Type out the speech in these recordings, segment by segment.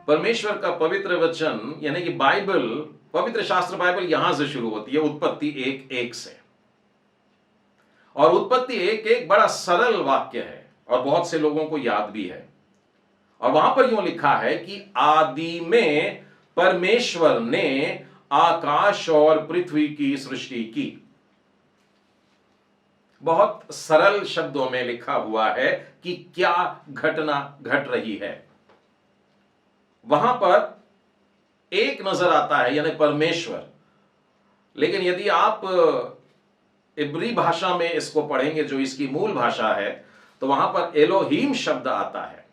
परमेश्वर का पवित्र वचन यानी कि बाइबल, पवित्र शास्त्र बाइबल यहां से शुरू होती है, उत्पत्ति 1:1 से। और उत्पत्ति 1:1 बड़ा सरल वाक्य है और बहुत से लोगों को याद भी है। और वहां पर यूं लिखा है कि आदि में परमेश्वर ने आकाश और पृथ्वी की सृष्टि की। बहुत सरल शब्दों में लिखा हुआ है कि क्या घटना घट रही है। वहां पर एक नजर आता है यानी परमेश्वर, लेकिन यदि आप इब्री भाषा में इसको पढ़ेंगे जो इसकी मूल भाषा है, तो वहां पर एलोहीम शब्द आता है।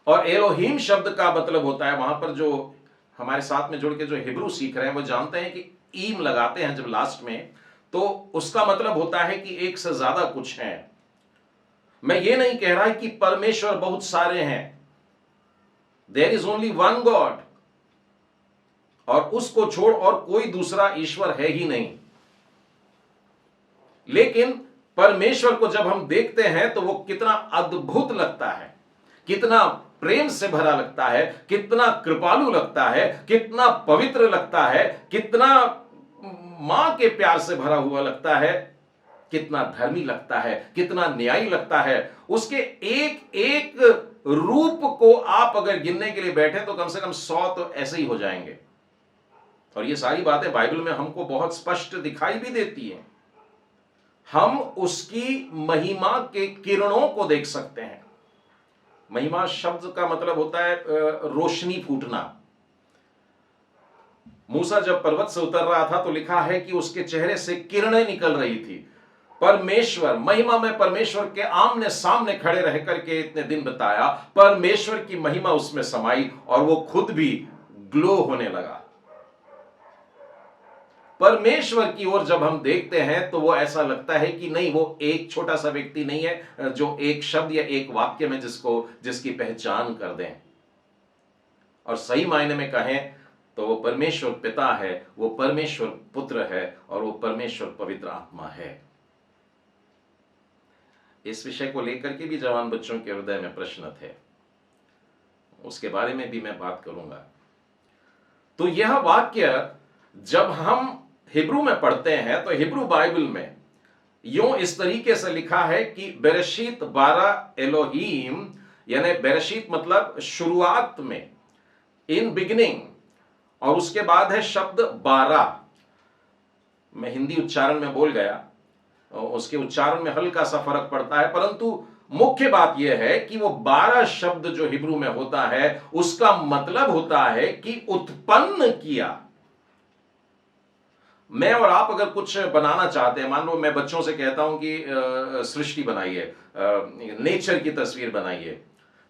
और एलोहीम शब्द का मतलब होता है, वहां पर जो हमारे साथ में जुड़ के जो हिब्रू सीख रहे हैं वो जानते हैं कि ईम लगाते हैं जब लास्ट में, तो उसका मतलब होता है कि एक से ज्यादा कुछ है। मैं ये नहीं कह रहा कि परमेश्वर बहुत सारे हैं, there is only one God, और उसको छोड़ और कोई दूसरा ईश्वर है ही नहीं। लेकिन परमेश्वर को जब हम देखते हैं तो वो कितना अद्भुत लगता है, कितना प्रेम से भरा लगता है, कितना कृपालु लगता है, कितना पवित्र लगता है, कितना मां के प्यार से भरा हुआ लगता है, कितना धर्मी लगता है, कितना न्यायी लगता है। उसके एक एक रूप को आप अगर गिनने के लिए बैठे तो कम से कम 100 तो ऐसे ही हो जाएंगे। और ये सारी बातें बाइबल में हमको बहुत स्पष्ट दिखाई भी देती हैं। हम उसकी महिमा के किरणों को देख सकते हैं। महिमा शब्द का मतलब होता है रोशनी फूटना। मूसा जब पर्वत से उतर रहा था तो लिखा है कि उसके चेहरे से किरणें निकल रही थी। परमेश्वर महिमा में परमेश्वर के आमने सामने खड़े रह करके इतने दिन बताया, परमेश्वर की महिमा उसमें समाई और वो खुद भी ग्लो होने लगा। परमेश्वर की ओर जब हम देखते हैं तो वो ऐसा लगता है कि नहीं, वो एक छोटा सा व्यक्ति नहीं है जो एक शब्द या एक वाक्य में जिसकी पहचान कर दें। और सही मायने में कहें तो वो परमेश्वर पिता है, वो परमेश्वर पुत्र है और वो परमेश्वर पवित्र आत्मा है। इस विषय को लेकर के भी जवान बच्चों के हृदय में प्रश्न थे, उसके बारे में भी मैं बात करूंगा। तो यह वाक्य जब हम हिब्रू में पढ़ते हैं तो हिब्रू बाइबल में यूं इस तरीके से लिखा है कि बेरेशीत 12 एलोहीम, यानी बेरेशीत मतलब शुरुआत में, इन बिगिनिंग, और उसके बाद है शब्द 12। मैं हिंदी उच्चारण में बोल गया, उसके उच्चारण में हल्का सा फर्क पड़ता है, परंतु मुख्य बात यह है कि वो 12 शब्द जो हिब्रू में होता है उसका मतलब होता है कि उत्पन्न किया। मैं और आप अगर कुछ बनाना चाहते हैं, मान लो मैं बच्चों से कहता हूं कि सृष्टि बनाइए, नेचर की तस्वीर बनाइए,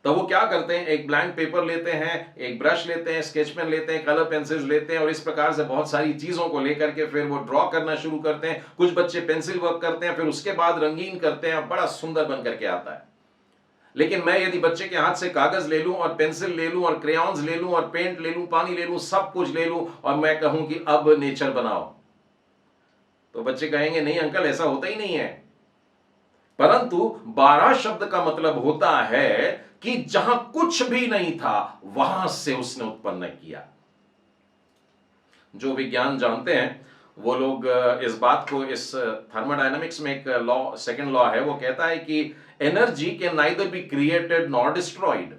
तो वो क्या करते हैं, एक ब्लैंक पेपर लेते हैं, एक ब्रश लेते हैं, स्केच पेन लेते हैं, कलर पेंसिल्स लेते हैं और इस प्रकार से बहुत सारी चीजों को लेकर के फिर वो ड्रॉ करना शुरू करते हैं। कुछ बच्चे पेंसिल वर्क करते हैं, फिर उसके बाद रंगीन करते हैं, बड़ा सुंदर बन करके आता है। लेकिन मैं यदि बच्चे के हाथ से कागज ले लूं और पेंसिल ले लूं और क्रेयॉन्स ले लूं और पेंट ले लूं, पानी ले लूं, सब कुछ ले लूं और मैं कहूं कि अब नेचर बनाओ, तो बच्चे कहेंगे नहीं अंकल, ऐसा होता ही नहीं है। परंतु 12 शब्द का मतलब होता है कि जहां कुछ भी नहीं था वहां से उसने उत्पन्न किया। जो विज्ञान जानते हैं वो लोग इस बात को, इस थर्मोडायनामिक्स में एक लॉ, सेकंड लॉ है, वो कहता है कि energy can neither be created nor destroyed.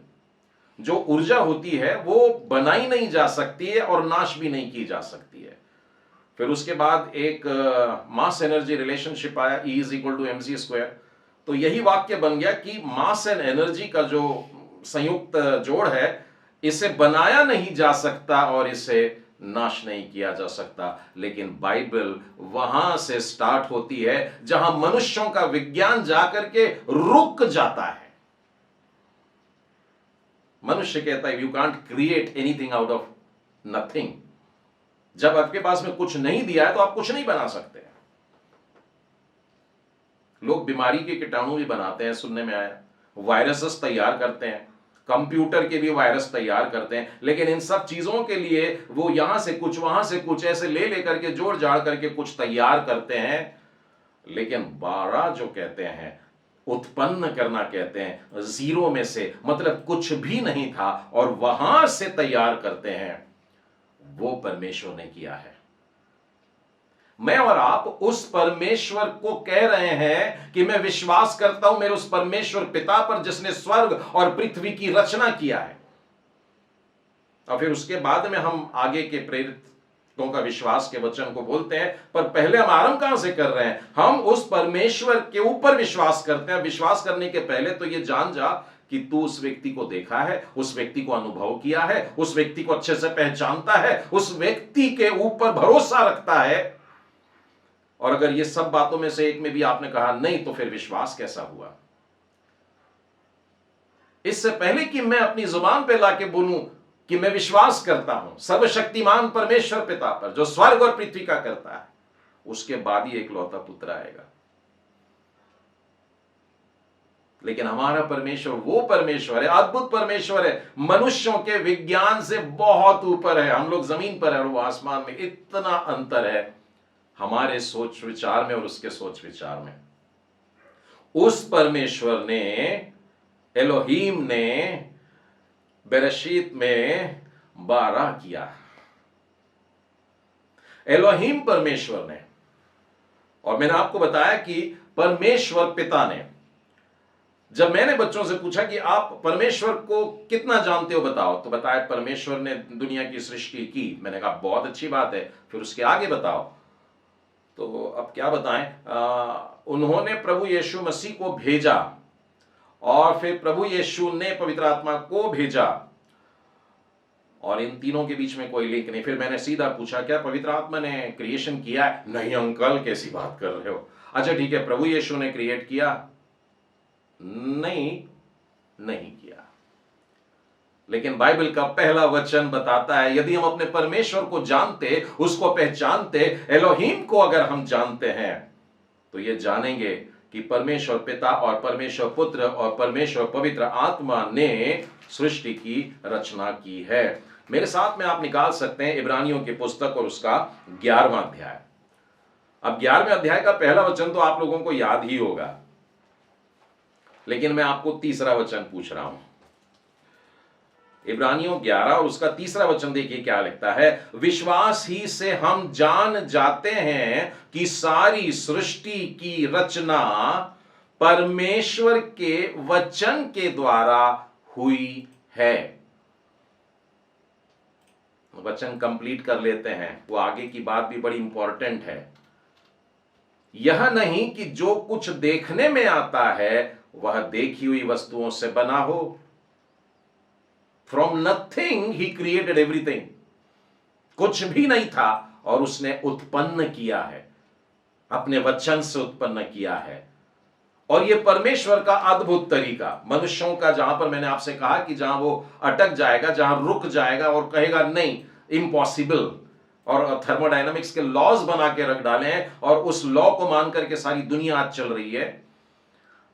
जो ऊर्जा होती है वो बनाई नहीं जा सकती है और नाश भी नहीं की जा सकती है। फिर उसके बाद एक मास एनर्जी रिलेशनशिप आया, E is equal to mc²। तो यही वाक्य बन गया कि मास एंड एनर्जी का जो संयुक्त जोड़ है, इसे बनाया नहीं जा सकता और इसे नाश नहीं किया जा सकता। लेकिन बाइबल वहां से स्टार्ट होती है जहां मनुष्यों का विज्ञान जाकर के रुक जाता है। मनुष्य कहता है you can't create anything out of nothing. जब आपके पास में कुछ नहीं दिया है तो आप कुछ नहीं बना सकते। लोग बीमारी के कीटाणु भी बनाते हैं, सुनने में आया, वायरसेस तैयार करते हैं, कंप्यूटर के भी वायरस तैयार करते हैं, लेकिन इन सब चीजों के लिए वो यहां से कुछ वहां से कुछ ऐसे ले लेकर के जोड़ जाड़ करके कुछ तैयार करते हैं। लेकिन 12 जो कहते हैं उत्पन्न करना कहते हैं, जीरो में से, मतलब कुछ भी नहीं था और वहां से तैयार करते हैं, वो परमेश्वर ने किया है। मैं और आप उस परमेश्वर को कह रहे हैं कि मैं विश्वास करता हूं मेरे उस परमेश्वर पिता पर जिसने स्वर्ग और पृथ्वी की रचना किया है। और फिर उसके बाद में हम आगे के प्रेरितों का विश्वास के वचन को बोलते हैं, पर पहले हम आरंभ कहां से कर रहे हैं? हम उस परमेश्वर के ऊपर विश्वास करते हैं। विश्वास करने के पहले तो यह जान जा कि तू उस व्यक्ति को देखा है, उस व्यक्ति को अनुभव किया है, उस व्यक्ति को अच्छे से पहचानता है, उस व्यक्ति के ऊपर भरोसा रखता है। और अगर ये सब बातों में से एक में भी आपने कहा नहीं, तो फिर विश्वास कैसा हुआ? इससे पहले कि मैं अपनी जुबान पे लाके बोलूं कि मैं विश्वास करता हूं सर्वशक्तिमान परमेश्वर पिता पर जो स्वर्ग और पृथ्वी का करता है, उसके बाद ही एकलौता पुत्र आएगा। लेकिन हमारा परमेश्वर वो परमेश्वर है, अद्भुत परमेश्वर है, मनुष्यों के विज्ञान से बहुत ऊपर है। हम लोग जमीन पर है और वो आसमान में। इतना अंतर है हमारे सोच विचार में और उसके सोच विचार में। उस परमेश्वर ने, एलोहीम ने बेरशीत में 12 किया। एलोहीम परमेश्वर ने, और मैंने आपको बताया कि परमेश्वर पिता ने, जब मैंने बच्चों से पूछा कि आप परमेश्वर को कितना जानते हो बताओ, तो बताया परमेश्वर ने दुनिया की सृष्टि की। मैंने कहा बहुत अच्छी बात है, फिर उसके आगे बताओ। तो अब क्या बताएं? उन्होंने प्रभु यीशु मसीह को भेजा और फिर प्रभु यीशु ने पवित्र आत्मा को भेजा और इन तीनों के बीच में कोई लिंक नहीं। फिर मैंने सीधा पूछा क्या पवित्र आत्मा ने क्रिएशन किया है? नहीं अंकल, कैसी बात कर रहे हो? अच्छा ठीक है, प्रभु यीशु ने क्रिएट किया? नहीं, नहीं किया। लेकिन बाइबल का पहला वचन बताता है यदि हम अपने परमेश्वर को जानते, उसको पहचानते, एलोहीम को अगर हम जानते हैं, तो ये जानेंगे कि परमेश्वर पिता और परमेश्वर पुत्र और परमेश्वर पवित्र आत्मा ने सृष्टि की रचना की है। मेरे साथ में आप निकाल सकते हैं इब्रानियों की पुस्तक और उसका 11वां अध्याय। अब 11वें अध्याय का पहला वचन तो आप लोगों को याद ही होगा, लेकिन मैं आपको तीसरा वचन पूछ रहा हूं। इब्रानियों 11 और उसका तीसरा वचन देखिए क्या लिखता है। विश्वास ही से हम जान जाते हैं कि सारी सृष्टि की रचना परमेश्वर के वचन के द्वारा हुई है। वचन कंप्लीट कर लेते हैं, वो आगे की बात भी बड़ी इंपॉर्टेंट है। यह नहीं कि जो कुछ देखने में आता है वह देखी हुई वस्तुओं से बना हो। From nothing he created everything. कुछ भी नहीं था और उसने उत्पन्न किया है, अपने वचन से उत्पन्न किया है। और यह परमेश्वर का अद्भुत तरीका, मनुष्यों का जहां पर मैंने आपसे कहा कि जहां वो अटक जाएगा, जहां रुक जाएगा और कहेगा नहीं इम्पॉसिबल, और थर्मोडायनामिक्स के लॉज बना के रख डाले हैं और उस लॉ को मान करके सारी दुनिया आज चल रही है।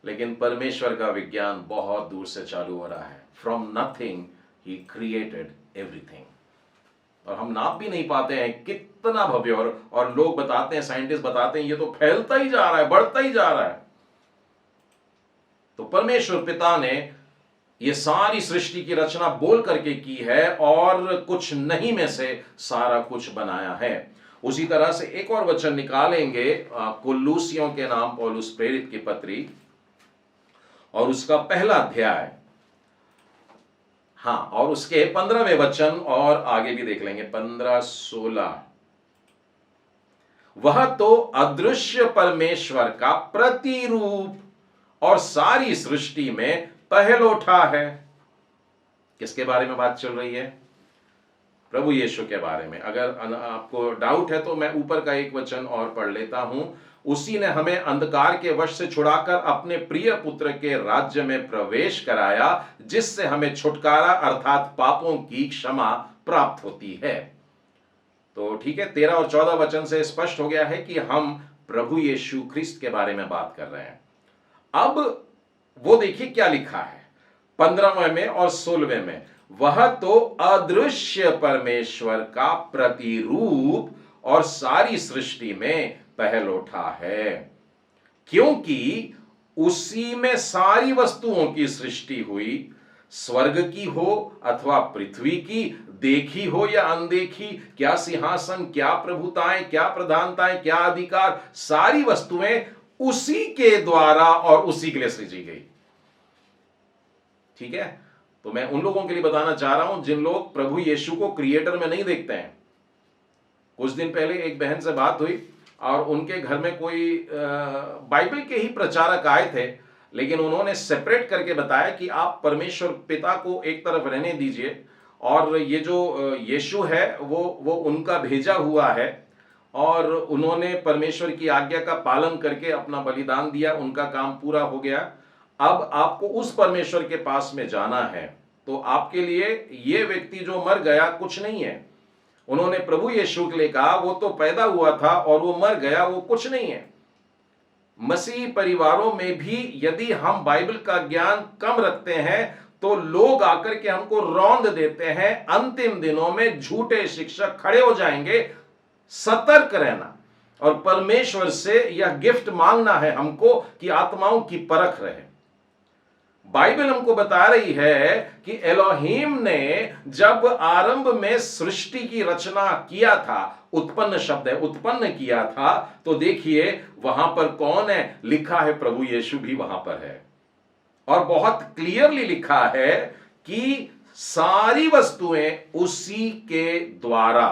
लेकिन परमेश्वर का विज्ञान बहुत दूर से चालू हो रहा है। From nothing he created everything. और हम नाप भी नहीं पाते हैं कितना भव्य, और लोग बताते हैं, साइंटिस्ट बताते हैं ये तो फैलता ही जा रहा है, बढ़ता ही जा रहा है। तो परमेश्वर पिता ने ये सारी सृष्टि की रचना बोल करके की है और कुछ नहीं में से सारा कुछ बनाया है। उसी तरह से एक और वचन निकालेंगे कुलूसियों के नाम पौलुस प्रेरित की पत्री और उसका पहला अध्याय, हाँ, और उसके 15वें वचन और आगे भी देख लेंगे 15-16। वह तो अदृश्य परमेश्वर का प्रतिरूप और सारी सृष्टि में पहलोठा है। किसके बारे में बात चल रही है? प्रभु यीशु के बारे में। अगर आपको डाउट है तो मैं ऊपर का एक वचन और पढ़ लेता हूं। उसी ने हमें अंधकार के वश से छुड़ाकर अपने प्रिय पुत्र के राज्य में प्रवेश कराया, जिससे हमें छुटकारा अर्थात पापों की क्षमा प्राप्त होती है। तो ठीक है, 13 और 14 वचन से स्पष्ट हो गया है कि हम प्रभु यीशु ख्रिस्त के बारे में बात कर रहे हैं। अब वो देखिए क्या लिखा है 15वें में और 16वें में। वह तो अदृश्य परमेश्वर का प्रतिरूप और सारी सृष्टि में पहलोठा है, क्योंकि उसी में सारी वस्तुओं की सृष्टि हुई, स्वर्ग की हो अथवा पृथ्वी की, देखी हो या अनदेखी, क्या सिंहासन, क्या प्रभुताएं, क्या प्रधानताएं, क्या अधिकार, सारी वस्तुएं उसी के द्वारा और उसी के लिए सृजी गई। ठीक है, तो मैं उन लोगों के लिए बताना चाह रहा हूं जिन लोग प्रभु यीशु को क्रिएटर में नहीं देखते हैं। कुछ दिन पहले एक बहन से बात हुई और उनके घर में कोई बाइबल के ही प्रचारक आए थे, लेकिन उन्होंने सेपरेट करके बताया कि आप परमेश्वर पिता को एक तरफ रहने दीजिए और ये जो यीशु है वो उनका भेजा हुआ है, और उन्होंने परमेश्वर की आज्ञा का पालन करके अपना बलिदान दिया, उनका काम पूरा हो गया। अब आपको उस परमेश्वर के पास में जाना है, तो आपके लिए ये व्यक्ति जो मर गया कुछ नहीं है। उन्होंने प्रभु यीशु के लिए कहा वो तो पैदा हुआ था और वो मर गया, वो कुछ नहीं है। मसीह परिवारों में भी यदि हम बाइबल का ज्ञान कम रखते हैं तो लोग आकर के हमको रौंद देते हैं। अंतिम दिनों में झूठे शिक्षक खड़े हो जाएंगे। सतर्क रहना और परमेश्वर से यह गिफ्ट मांगना है हमको कि आत्माओं की परख रहे। बाइबल हमको बता रही है कि एलोहीम ने जब आरंभ में सृष्टि की रचना किया था, उत्पन्न शब्द है, उत्पन्न किया था, तो देखिए वहां पर कौन है, लिखा है प्रभु यीशु भी वहां पर है, और बहुत क्लियरली लिखा है कि सारी वस्तुएं उसी के द्वारा।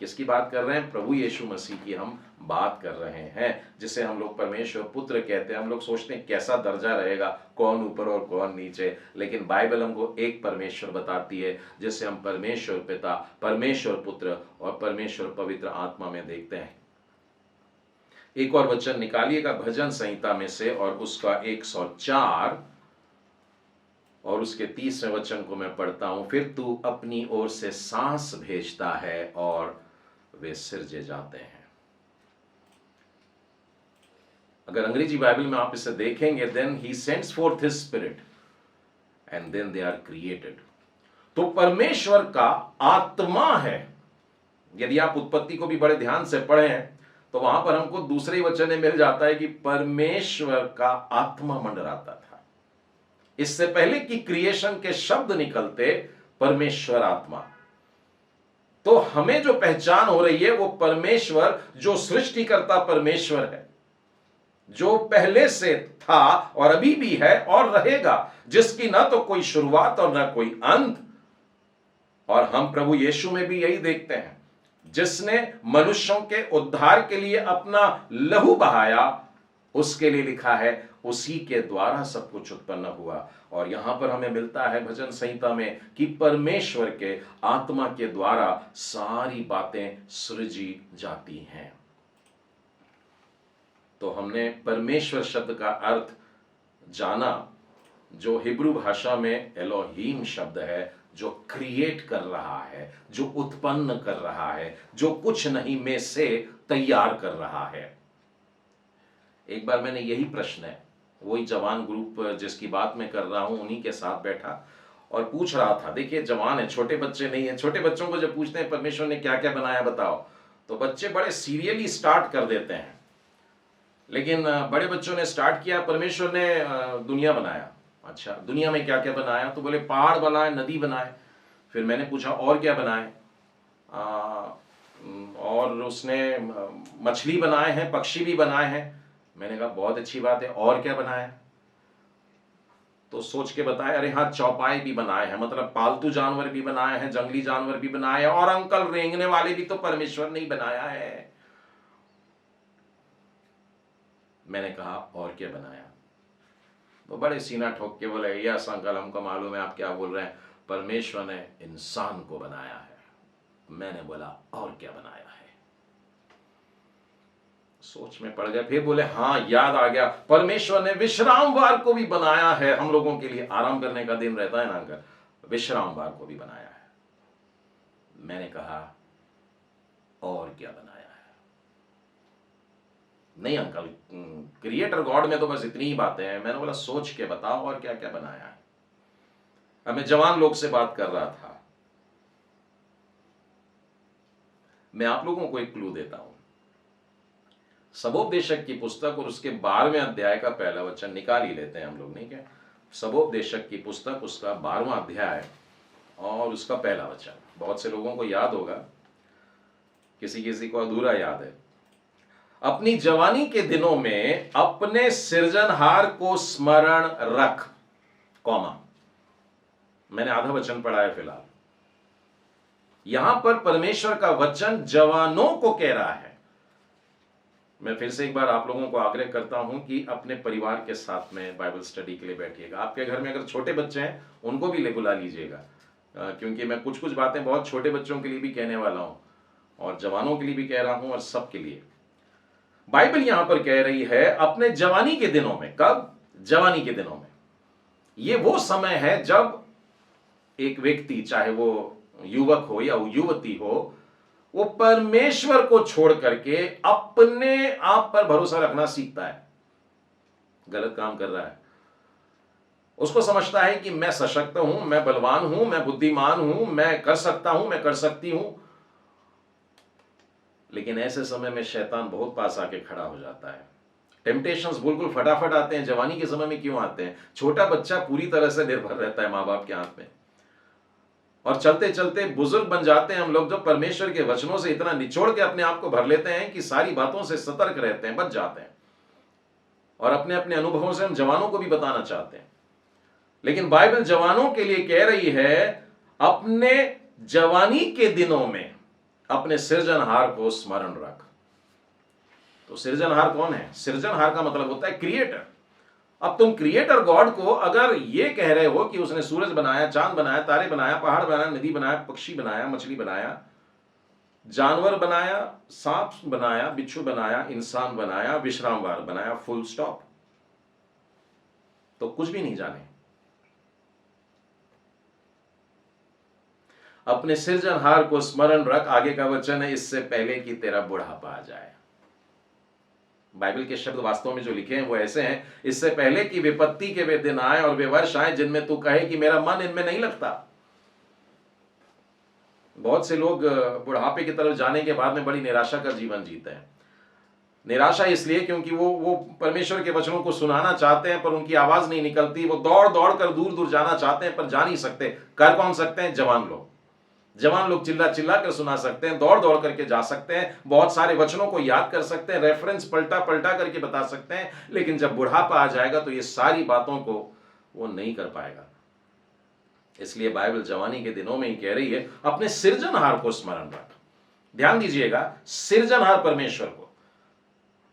किसकी बात कर रहे हैं? प्रभु यीशु मसीह की हम बात कर रहे हैं, जिसे हम लोग परमेश्वर पुत्र कहते हैं। हम लोग सोचते हैं कैसा दर्जा रहेगा, कौन ऊपर और कौन नीचे, लेकिन बाइबल हमको एक परमेश्वर बताती है जिसे हम परमेश्वर पिता, परमेश्वर पुत्र और परमेश्वर पवित्र आत्मा में देखते हैं। एक और वचन निकालिएगा भजन संहिता में से, और उसका 104 और उसके 30वें वचन को मैं पढ़ता हूं। फिर तू अपनी ओर से सांस भेजता है और वे सिरजे जाते हैं। अगर अंग्रेजी बाइबल में आप इसे देखेंगे, then he sends forth his spirit and then they are created. तो परमेश्वर का आत्मा है। यदि आप उत्पत्ति को भी बड़े ध्यान से पढ़ें तो वहां पर हमको दूसरे वचन में मिल जाता है कि परमेश्वर का आत्मा मंडराता था। इससे पहले कि क्रिएशन के शब्द निकलते, परमेश्वर आत्मा। तो हमें जो पहचान हो रही है वो परमेश्वर जो सृष्टिकर्ता परमेश्वर है, जो पहले से था और अभी भी है और रहेगा, जिसकी ना तो कोई शुरुआत और ना कोई अंत। और हम प्रभु यीशु में भी यही देखते हैं, जिसने मनुष्यों के उद्धार के लिए अपना लहू बहाया, उसके लिए लिखा है उसी के द्वारा सब कुछ उत्पन्न हुआ। और यहां पर हमें मिलता है भजन संहिता में कि परमेश्वर के आत्मा के द्वारा सारी बातें सृजी जाती हैं। तो हमने परमेश्वर शब्द का अर्थ जाना, जो हिब्रू भाषा में एलोहीम शब्द है, जो क्रिएट कर रहा है, जो उत्पन्न कर रहा है, जो कुछ नहीं में से तैयार कर रहा है। एक बार मैंने यही प्रश्न है, वही जवान ग्रुप जिसकी बात मैं कर रहा हूं उन्हीं के साथ बैठा और पूछ रहा था। देखिए जवान है, छोटे बच्चे नहीं है। छोटे बच्चों को जब पूछते हैं परमेश्वर ने क्या क्या बनाया बताओ, तो बच्चे बड़े सीरियली स्टार्ट कर देते हैं। लेकिन बड़े बच्चों ने स्टार्ट किया, परमेश्वर ने दुनिया बनाया। अच्छा, दुनिया में क्या क्या बनाया? तो बोले पहाड़ बनाए, नदी बनाए। फिर मैंने पूछा और क्या बनाए? और उसने मछली बनाए हैं, पक्षी भी बनाए हैं। मैंने कहा बहुत अच्छी बात है, और क्या बनाया? तो सोच के बताया, अरे हाँ चौपाई भी बनाए हैं, मतलब पालतू जानवर भी बनाए हैं, जंगली जानवर भी बनाए हैं, और अंकल रेंगने वाले भी तो परमेश्वर ने ही बनाया है। मैंने कहा और क्या बनाया? तो बड़े सीना ठोक के बोले, यस अंकल हमको मालूम है आप क्या बोल रहे हैं, परमेश्वर ने इंसान को बनाया है। मैंने बोला और क्या बनाया है? सोच में पड़ गए। फिर बोले हाँ याद आ गया, परमेश्वर ने विश्रामवार को भी बनाया है। हम लोगों के लिए आराम करने का दिन रहता है ना अंकल, विश्रामवार को भी बनाया है। मैंने कहा और क्या बनाया है? नहीं अंकल, क्रिएटर गॉड में तो बस इतनी ही बातें हैं। मैंने बोला सोच के बताओ और क्या क्या बनाया है। अब मैं जवान लोग से बात कर रहा था। मैं आप लोगों को एक क्लू देता हूं। सबोपदेशक की पुस्तक और उसके 12वें अध्याय का पहला वचन निकाल ही लेते हैं हम लोग, नहीं क्या? सबोपदेशक की पुस्तक, उसका 12वां अध्याय और उसका पहला वचन। बहुत से लोगों को याद होगा, किसी किसी को अधूरा याद है। अपनी जवानी के दिनों में अपने सृजनहार को स्मरण रख, कॉमा, मैंने आधा वचन पढ़ा है फिलहाल। यहां पर परमेश्वर का वचन जवानों को कह रहा है। मैं फिर से एक बार आप लोगों को आग्रह करता हूं कि अपने परिवार के साथ में बाइबल स्टडी के लिए बैठिएगा। आपके घर में अगर छोटे बच्चे हैं उनको भी ले बुला लीजिएगा, क्योंकि मैं कुछ कुछ बातें बहुत छोटे बच्चों के लिए भी कहने वाला हूं और जवानों के लिए भी कह रहा हूं और सबके लिए। बाइबल यहां पर कह रही है अपने जवानी के दिनों में। कब? जवानी के दिनों में। यह वो समय है जब एक व्यक्ति, चाहे वो युवक हो या युवती हो, वो परमेश्वर को छोड़ करके अपने आप पर भरोसा रखना सीखता है। गलत काम कर रहा है, उसको समझता है कि मैं सशक्त हूं, मैं बलवान हूं, मैं बुद्धिमान हूं, मैं कर सकता हूं, मैं कर सकती हूं। लेकिन ऐसे समय में शैतान बहुत पास आके खड़ा हो जाता है। टेम्पटेशंस बिल्कुल फटाफट आते हैं। जवानी के समय में क्यों आते हैं? छोटा बच्चा पूरी तरह से निर्भर रहता है मां बाप के हाथ में, और चलते चलते बुजुर्ग बन जाते हैं हम लोग, जो परमेश्वर के वचनों से इतना निचोड़ के अपने आप को भर लेते हैं कि सारी बातों से सतर्क रहते हैं, बच जाते हैं, और अपने अपने अनुभवों से हम जवानों को भी बताना चाहते हैं। लेकिन बाइबल जवानों के लिए कह रही है अपने जवानी के दिनों में अपने सृजनहार को स्मरण रख। तो सृजनहार कौन है? सृजनहार का मतलब होता है क्रिएटर। अब तुम क्रिएटर गॉड को अगर ये कह रहे हो कि उसने सूरज बनाया, चांद बनाया, तारे बनाया, पहाड़ बनाया, नदी बनाया, पक्षी बनाया, मछली बनाया, जानवर बनाया, सांप बनाया, बिच्छू बनाया, इंसान बनाया, विश्रामवार बनाया, फुल स्टॉप, तो कुछ भी नहीं जाने। अपने सृजनहार को स्मरण रख, आगे का वचन है, इससे पहले कि तेरा बुढ़ापा आ जाए। बाइबल के शब्द वास्तव में जो लिखे हैं वो ऐसे हैं, इससे पहले कि विपत्ति के वे दिन आए और वे वर्ष आए जिनमें तू कहे कि मेरा मन इनमें नहीं लगता। बहुत से लोग बुढ़ापे की तरफ जाने के बाद में बड़ी निराशा का जीवन जीते हैं। निराशा इसलिए क्योंकि वो परमेश्वर के वचनों को सुनाना चाहते हैं पर उनकी आवाज नहीं निकलती। वो दौड़ दौड़ कर दूर दूर जाना चाहते हैं पर जा नहीं सकते। कर कौन सकते हैं? जवान लोग। जवान लोग चिल्ला चिल्ला कर सुना सकते हैं, दौड़ दौड़ करके जा सकते हैं, बहुत सारे वचनों को याद कर सकते हैं, रेफरेंस पलटा पलटा करके बता सकते हैं। लेकिन जब बुढ़ापा आ जाएगा तो ये सारी बातों को वो नहीं कर पाएगा। इसलिए बाइबल जवानी के दिनों में ही कह रही है अपने सृजनहार को स्मरण रख। ध्यान दीजिएगा, सृजनहार परमेश्वर को।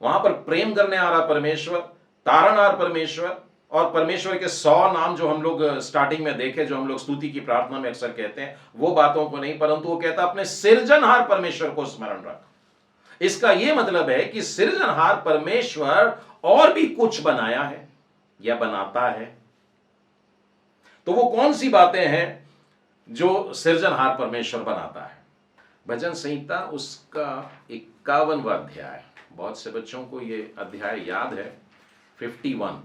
वहां पर प्रेम करने आ रहा परमेश्वर, तारणहार परमेश्वर, और परमेश्वर के 100 नाम जो हम लोग स्टार्टिंग में देखे, जो हम लोग स्तुति की प्रार्थना में अक्सर कहते हैं, वो बातों को नहीं, परंतु वो कहता अपने सृजनहार परमेश्वर को स्मरण रख। इसका यह मतलब है कि सृजनहार परमेश्वर और भी कुछ बनाया है या बनाता है। तो वो कौन सी बातें हैं जो सृजनहार परमेश्वर बनाता है? भजन संहिता उसका 51वां अध्याय, बहुत से बच्चों को यह अध्याय याद है, 51।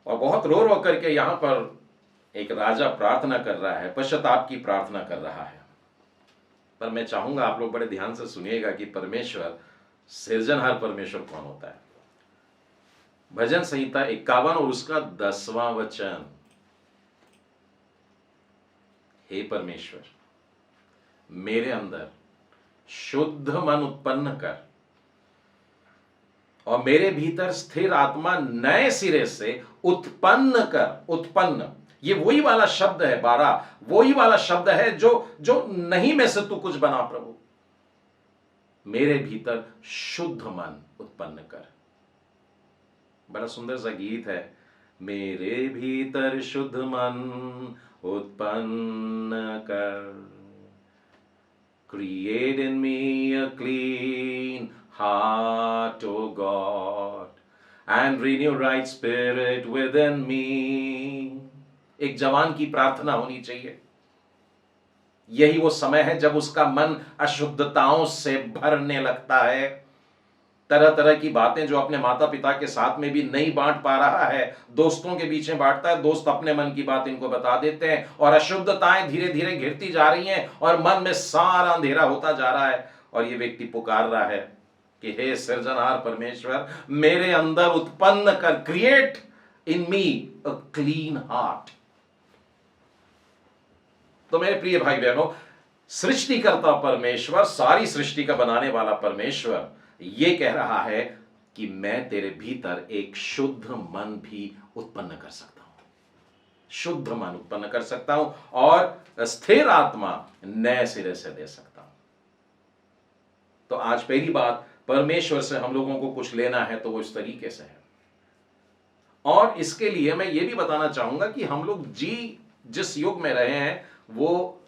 और बहुत रो रो करके यहां पर एक राजा प्रार्थना कर रहा है, पश्चाताप की प्रार्थना कर रहा है। पर मैं चाहूंगा आप लोग बड़े ध्यान से सुनिएगा कि परमेश्वर, सृजनहार परमेश्वर कौन होता है। भजन संहिता 51 और उसका 10वां वचन, हे परमेश्वर मेरे अंदर शुद्ध मन उत्पन्न कर और मेरे भीतर स्थिर आत्मा नए सिरे से उत्पन्न कर। उत्पन्न, ये वही वाला शब्द है 12, वही वाला शब्द है जो नहीं में से तू कुछ बना प्रभु। मेरे भीतर शुद्ध मन उत्पन्न कर। बड़ा सुंदर सा गीत है, मेरे भीतर शुद्ध मन उत्पन्न कर, create in me a clean heart, O God, and renew right spirit within me। एक जवान की प्रार्थना होनी चाहिए। यही वो समय है जब उसका मन अशुद्धताओं से भरने लगता है। तरह तरह की बातें जो अपने माता पिता के साथ में भी नहीं बांट पा रहा है, दोस्तों के बीच में बांटता है, दोस्त अपने मन की बात इनको बता देते हैं, और अशुद्धताएं धीरे धीरे घिरती जा रही हैं और मन में सारा अंधेरा होता जा रहा है। और ये व्यक्ति पुकार रहा है कि हे सृजनहार परमेश्वर, मेरे अंदर उत्पन्न कर, create in me a clean heart. तो मेरे प्रिय भाई बहनों, सृष्टिकर्ता परमेश्वर, सारी सृष्टि का बनाने वाला परमेश्वर यह कह रहा है कि मैं तेरे भीतर एक शुद्ध मन भी उत्पन्न कर सकता हूं, शुद्ध मन उत्पन्न कर सकता हूं और स्थिर आत्मा नए सिरे से दे सकता हूं। तो आज पहली बात, परमेश्वर से हम लोगों को कुछ लेना है तो वो इस तरीके से है। और इसके लिए मैं ये भी बताना चाहूंगा कि हम लोग जिस युग में रहे हैं वो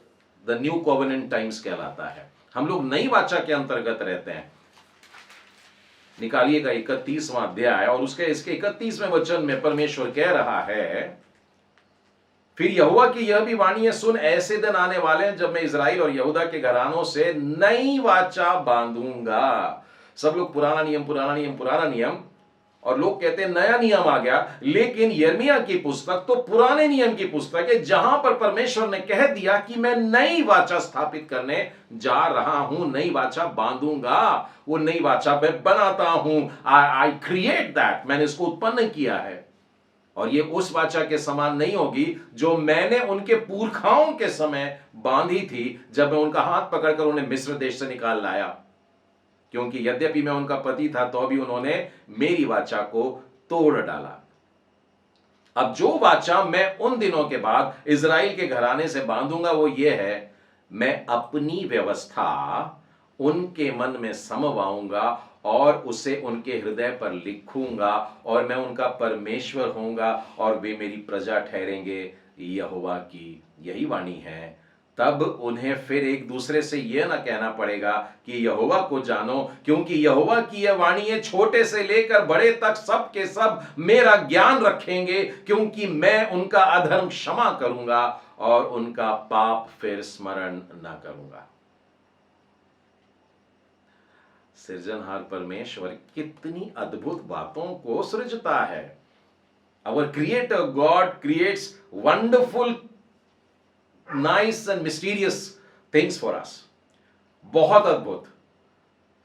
द न्यू कोवेनेंट टाइम्स कहलाता है। हम लोग नई वाचा के अंतर्गत रहते हैं। निकालिएगा 31वां अध्याय और इसके 31वें वचन में परमेश्वर कह रहा है, फिर यहोवा की यह भी वाणी है, सुन, ऐसे दिन आने वाले हैं जब मैं इजराइल और यहूदा के घरानों से नई वाचा बांधूंगा। सब लोग पुराना नियम पुराना नियम पुराना नियम, और लोग कहते हैं नया नियम आ गया, लेकिन यिर्मयाह की पुस्तक तो पुराने नियम की पुस्तक है, जहां पर परमेश्वर ने कह दिया कि मैं नई वाचा स्थापित करने जा रहा हूं, नई वाचा बांधूंगा। वो नई वाचा मैं बनाता हूं, आई क्रिएट दैट, मैंने इसको उत्पन्न किया है। और ये उस वाचा के समान नहीं होगी जो मैंने उनके पुरखाओं के समय बांधी थी, जब मैं उनका हाथ पकड़कर उन्हें मिस्र देश से निकाल लाया। क्योंकि यद्यपि मैं उनका पति था तो भी उन्होंने मेरी वाचा को तोड़ डाला। अब जो वाचा मैं उन दिनों के बाद इजराइल के घराने से बांधूंगा वो ये है, मैं अपनी व्यवस्था उनके मन में समवाऊंगा और उसे उनके हृदय पर लिखूंगा, और मैं उनका परमेश्वर होऊंगा और वे मेरी प्रजा ठहरेंगे। यहोवा की यही वाणी है। तब उन्हें फिर एक दूसरे से यह ना कहना पड़ेगा कि यहोवा को जानो, क्योंकि यहोवा की यह वाणी है, छोटे से लेकर बड़े तक सब के सब मेरा ज्ञान रखेंगे, क्योंकि मैं उनका अधर्म क्षमा करूंगा और उनका पाप फिर स्मरण न करूंगा। सृजनहार परमेश्वर कितनी अद्भुत बातों को सृजता है। Our creator God creates wonderful, nice and mysterious things for us. बहुत अद्भुत।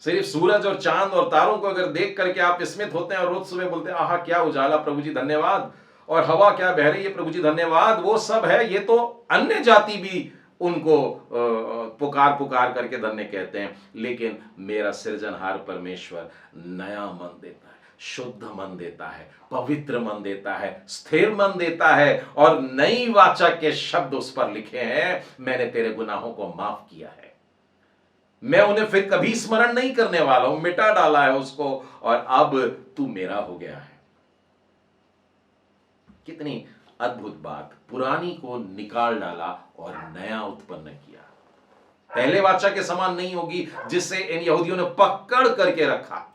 सिर्फ सूरज और चांद और तारों को अगर देख करके आप विस्मित होते हैं और रोज सुबह बोलते हैं आहा क्या उजाला प्रभु जी धन्यवाद, और हवा क्या बह रही है प्रभु जी धन्यवाद, वो सब है। ये तो अन्य जाति भी उनको पुकार पुकार करके धन्य कहते हैं। लेकिन मेरा सृजनहार परमेश्वर नया मन देता है, शुद्ध मन देता है, पवित्र मन देता है, स्थिर मन देता है, और नई वाचा के शब्द उस पर लिखे हैं, मैंने तेरे गुनाहों को माफ किया है, मैं उन्हें फिर कभी स्मरण नहीं करने वाला हूं, मिटा डाला है उसको, और अब तू मेरा हो गया है। कितनी अद्भुत बात, पुरानी को निकाल डाला और नया उत्पन्न किया। पहले वाचा के समान नहीं होगी जिससे इन यहूदियों ने पकड़ करके रखा,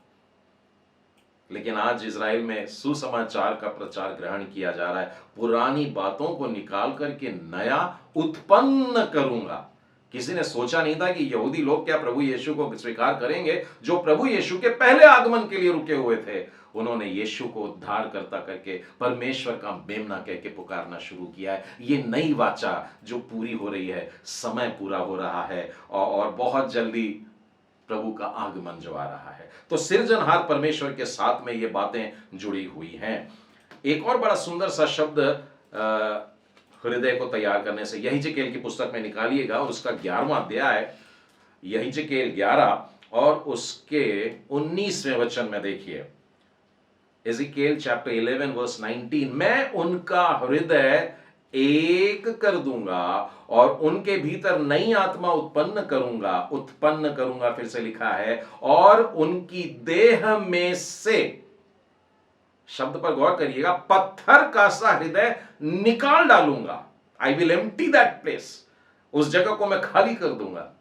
लेकिन आज इजराइल में सुसमाचार का प्रचार ग्रहण किया जा रहा है। पुरानी बातों को निकाल करके नया उत्पन्न करूंगा। किसी ने सोचा नहीं था कि यहूदी लोग क्या प्रभु यीशु को स्वीकार करेंगे, जो प्रभु यीशु के पहले आगमन के लिए रुके हुए थे। उन्होंने यीशु को उद्धार करता करके परमेश्वर का मेमना कह के पुकारना शुरू किया है। ये नई वाचा जो पूरी हो रही है, समय पूरा हो रहा है और बहुत जल्दी प्रभु का आगमन जो आ रहा है। तो सृजनहार परमेश्वर के साथ में ये बातें जुड़ी हुई हैं। एक और बड़ा सुंदर सा शब्द हृदय को तैयार करने से यहीजेकेल की पुस्तक में निकालिएगा, और उसका 11वां अध्याय, यहीजेकेल 11 और उसके 19वें वचन में देखिए। एजिकेल चैप्टर 11 वर्स 19, मैं उनका हृदय एक कर दूंगा और उनके भीतर नई आत्मा उत्पन्न करूंगा, फिर से लिखा है, और उनकी देह में से, शब्द पर गौर करिएगा, पत्थर का सा हृदय निकाल डालूंगा। I will empty that place, उस जगह को मैं खाली कर दूंगा।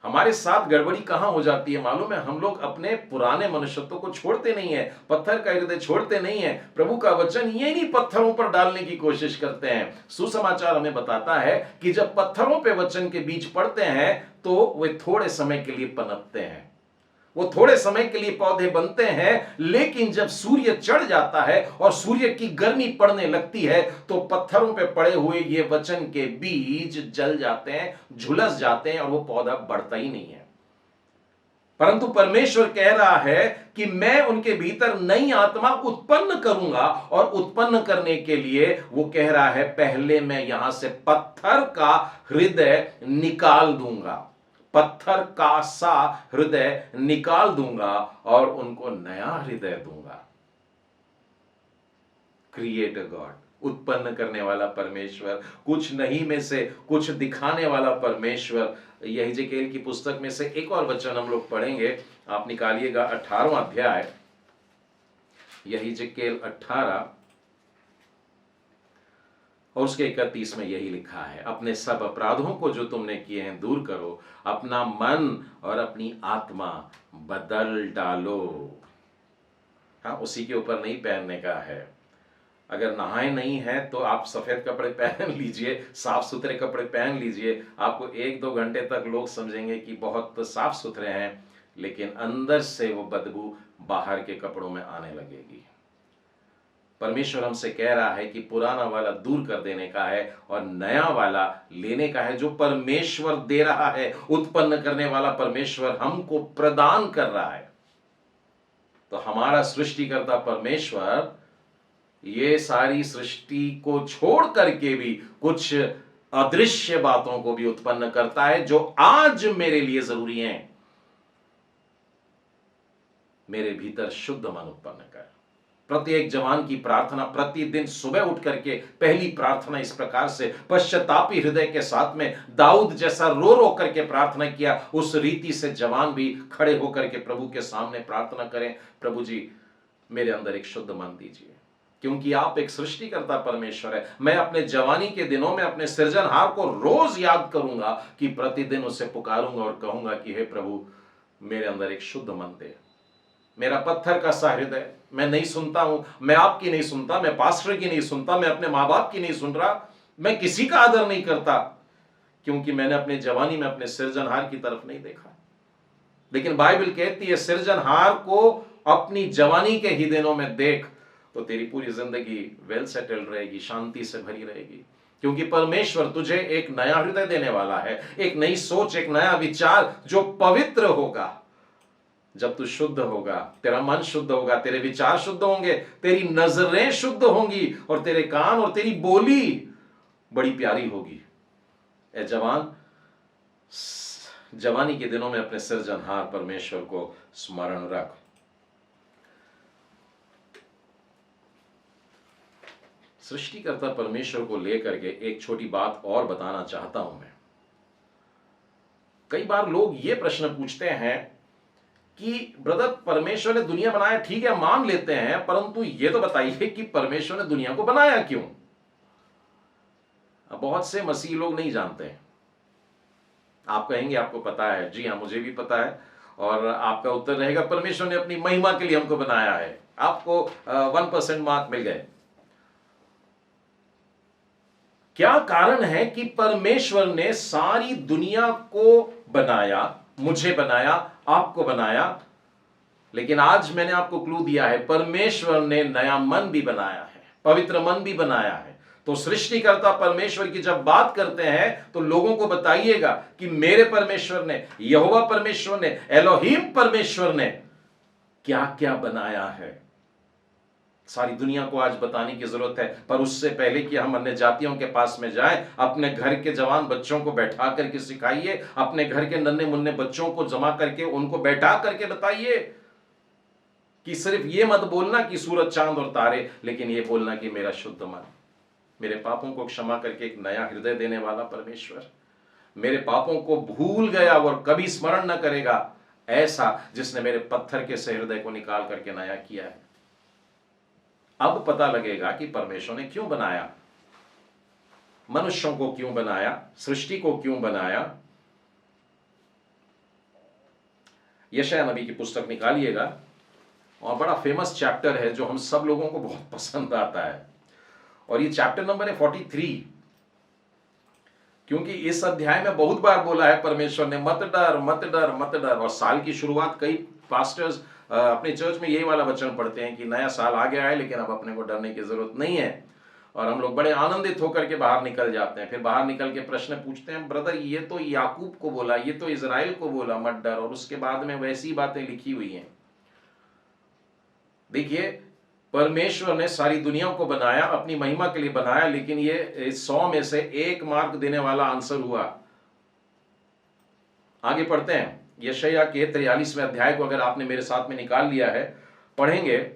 हमारे साथ गड़बड़ी कहां हो जाती है मालूम है? हम लोग अपने पुराने मनुष्यत्व को छोड़ते नहीं है, पत्थर का हृदय छोड़ते नहीं है। प्रभु का वचन ये नहीं पत्थरों पर डालने की कोशिश करते हैं। सुसमाचार हमें बताता है कि जब पत्थरों पे वचन के बीज पड़ते हैं तो वे थोड़े समय के लिए पनपते हैं, वो थोड़े समय के लिए पौधे बनते हैं, लेकिन जब सूर्य चढ़ जाता है और सूर्य की गर्मी पड़ने लगती है तो पत्थरों पे पड़े हुए ये वचन के बीज जल जाते हैं, झुलस जाते हैं, और वो पौधा बढ़ता ही नहीं है। परंतु परमेश्वर कह रहा है कि मैं उनके भीतर नई आत्मा उत्पन्न करूंगा, और उत्पन्न करने के लिए वो कह रहा है पहले मैं यहां से पत्थर का हृदय निकाल दूंगा, पत्थर का सा हृदय निकाल दूंगा और उनको नया हृदय दूंगा। क्रिएटर गॉड, उत्पन्न करने वाला परमेश्वर, कुछ नहीं में से कुछ दिखाने वाला परमेश्वर। यहेजकेल की पुस्तक में से एक और वचन हम लोग पढ़ेंगे, आप निकालिएगा 18वां अध्याय, यहेजकेल 18 और उसके 31 में यही लिखा है, अपने सब अपराधों को जो तुमने किए हैं दूर करो, अपना मन और अपनी आत्मा बदल डालो। हाँ, उसी के ऊपर नहीं पहनने का है। अगर नहाए नहीं है तो आप सफेद कपड़े पहन लीजिए, साफ सुथरे कपड़े पहन लीजिए, आपको 1-2 घंटे तक लोग समझेंगे कि बहुत साफ सुथरे हैं, लेकिन अंदर से वो बदबू बाहर के कपड़ों में आने लगेगी। परमेश्वर हमसे कह रहा है कि पुराना वाला दूर कर देने का है और नया वाला लेने का है, जो परमेश्वर दे रहा है, उत्पन्न करने वाला परमेश्वर हमको प्रदान कर रहा है। तो हमारा सृष्टिकर्ता परमेश्वर ये सारी सृष्टि को छोड़ करके भी कुछ अदृश्य बातों को भी उत्पन्न करता है जो आज मेरे लिए जरूरी हैं। मेरे भीतर शुद्ध मन उत्पन्न कर। प्रत्येक जवान की प्रार्थना प्रतिदिन सुबह उठ करके पहली प्रार्थना इस प्रकार से पश्चातापी हृदय के साथ में दाऊद जैसा रो रो करके प्रार्थना किया, उस रीति से जवान भी खड़े होकर के प्रभु के सामने प्रार्थना करें, प्रभु जी मेरे अंदर एक शुद्ध मन दीजिए, क्योंकि आप एक सृष्टिकर्ता परमेश्वर है। मैं अपने जवानी के दिनों में अपने सृजनहार को रोज याद करूंगा कि प्रतिदिन उसे पुकारूंगा और कहूंगा कि हे प्रभु मेरे अंदर एक शुद्ध मन दे। मेरा पत्थर का सा हृदय, मैं नहीं सुनता हूं, मैं आपकी नहीं सुनता, मैं पास्टर की नहीं सुनता, मैं अपने माँ बाप की नहीं सुन रहा, मैं किसी का आदर नहीं करता, क्योंकि मैंने अपने जवानी में अपने सृजनहार की तरफ नहीं देखा। लेकिन बाइबल कहती है सृजनहार को अपनी जवानी के ही दिनों में देख, तो तेरी पूरी जिंदगी वेल सेटल्ड रहेगी, शांति से भरी रहेगी, क्योंकि परमेश्वर तुझे एक नया हृदय देने वाला है, एक नई सोच, एक नया विचार जो पवित्र होगा। जब तू शुद्ध होगा, तेरा मन शुद्ध होगा, तेरे विचार शुद्ध होंगे, तेरी नजरें शुद्ध होंगी और तेरे कान और तेरी बोली बड़ी प्यारी होगी। ए जवान, जवानी के दिनों में अपने सृजनहार परमेश्वर को स्मरण रख। सृष्टिकर्ता परमेश्वर को लेकर के एक छोटी बात और बताना चाहता हूं मैं। कई बार लोग ये प्रश्न पूछते हैं कि ब्रदर परमेश्वर ने दुनिया बनाया, ठीक है मान लेते हैं, परंतु ये तो बताइए कि परमेश्वर ने दुनिया को बनाया क्यों? अब बहुत से मसीह लोग नहीं जानते हैं। आप कहेंगे आपको पता है, जी हाँ मुझे भी पता है, और आपका उत्तर रहेगा परमेश्वर ने अपनी महिमा के लिए हमको बनाया है। आपको 1% मार्क मिल गए। क्या कारण है कि परमेश्वर ने सारी दुनिया को बनाया, मुझे बनाया, आपको बनाया, लेकिन आज मैंने आपको क्लू दिया है परमेश्वर ने नया मन भी बनाया है, पवित्र मन भी बनाया है। तो सृष्टिकर्ता परमेश्वर की जब बात करते हैं तो लोगों को बताइएगा कि मेरे परमेश्वर ने, यहोवा परमेश्वर ने, एलोहीम परमेश्वर ने क्या क्या बनाया है। सारी दुनिया को आज बताने की जरूरत है, पर उससे पहले कि हम अन्य जातियों के पास में जाएं, अपने घर के जवान बच्चों को बैठा करके सिखाइए, अपने घर के नन्हे मुन्ने बच्चों को जमा करके उनको बैठा करके बताइए कि सिर्फ ये मत बोलना कि सूरज चांद और तारे, लेकिन ये बोलना कि मेरा शुद्ध मन, मेरे पापों को क्षमा करके एक नया हृदय देने वाला परमेश्वर, मेरे पापों को भूल गया और कभी स्मरण न करेगा ऐसा, जिसने मेरे पत्थर के से हृदय को निकाल करके नया किया है। अब पता लगेगा कि परमेश्वर ने क्यों बनाया, मनुष्यों को क्यों बनाया, सृष्टि को क्यों बनाया। यशायाह नबी की पुस्तक निकालिएगा, और बड़ा फेमस चैप्टर है जो हम सब लोगों को बहुत पसंद आता है, और ये चैप्टर नंबर है 43, क्योंकि इस अध्याय में बहुत बार बोला है परमेश्वर ने मत डर मत डर मत डर। और साल की शुरुआत कई पास्टर्स अपने चर्च में यही वाला वचन पढ़ते हैं कि नया साल आ गया है, लेकिन अब अपने को डरने की जरूरत नहीं है। और हम लोग बड़े आनंदित होकर के बाहर निकल जाते हैं। फिर बाहर निकल के प्रश्न पूछते हैं, ब्रदर ये तो याकूब को बोला, ये तो इजराइल को बोला मत डर, और उसके बाद में वैसी बातें लिखी हुई हैं। देखिए, परमेश्वर ने सारी दुनिया को बनाया, अपनी महिमा के लिए बनाया, लेकिन ये 100 में से 1 मार्क देने वाला आंसर हुआ। आगे पढ़ते हैं, यशायाह के 43वें अध्याय को अगर आपने मेरे साथ में निकाल लिया है, पढ़ेंगे।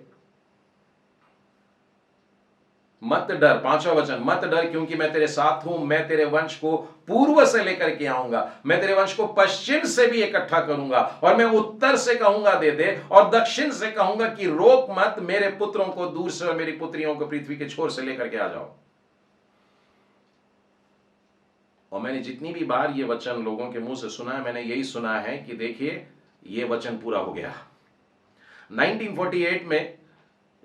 मत डर, 5वां वचन, मत डर क्योंकि मैं तेरे साथ हूं, मैं तेरे वंश को पूर्व से लेकर के आऊंगा, मैं तेरे वंश को पश्चिम से भी इकट्ठा करूंगा, और मैं उत्तर से कहूंगा दे दे, और दक्षिण से कहूंगा कि रोक मत, मेरे पुत्रों को दूर से और मेरी पुत्रियों को पृथ्वी के छोर से लेकर के आ जाओ। और मैंने जितनी भी बार ये वचन लोगों के मुंह से सुना है, मैंने यही सुना है कि देखिए ये वचन पूरा हो गया। 1948 में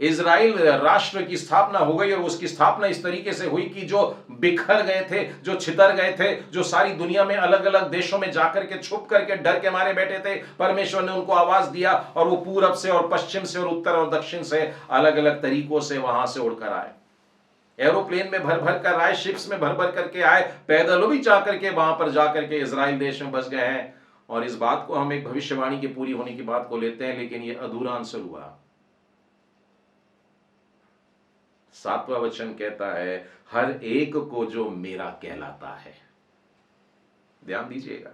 इजराइल राष्ट्र की स्थापना हो गई, और उसकी स्थापना इस तरीके से हुई कि जो बिखर गए थे, जो छितर गए थे, जो सारी दुनिया में अलग अलग देशों में जाकर के छुप करके डर के मारे बैठे थे, परमेश्वर ने उनको आवाज दिया, और वो पूरब से और पश्चिम से और उत्तर और दक्षिण से अलग अलग तरीकों से वहां से उड़कर आए। एरोप्लेन में भर भर कर आए, शिप्स में भर भर करके आए, पैदल भी जाकर के वहां पर जाकर के इजराइल देश में बस गए हैं। और इस बात को हम एक भविष्यवाणी के पूरी होने की बात को लेते हैं, लेकिन यह अधूरा आंसर हुआ। 7वां वचन कहता है, हर एक को जो मेरा कहलाता है। ध्यान दीजिएगा,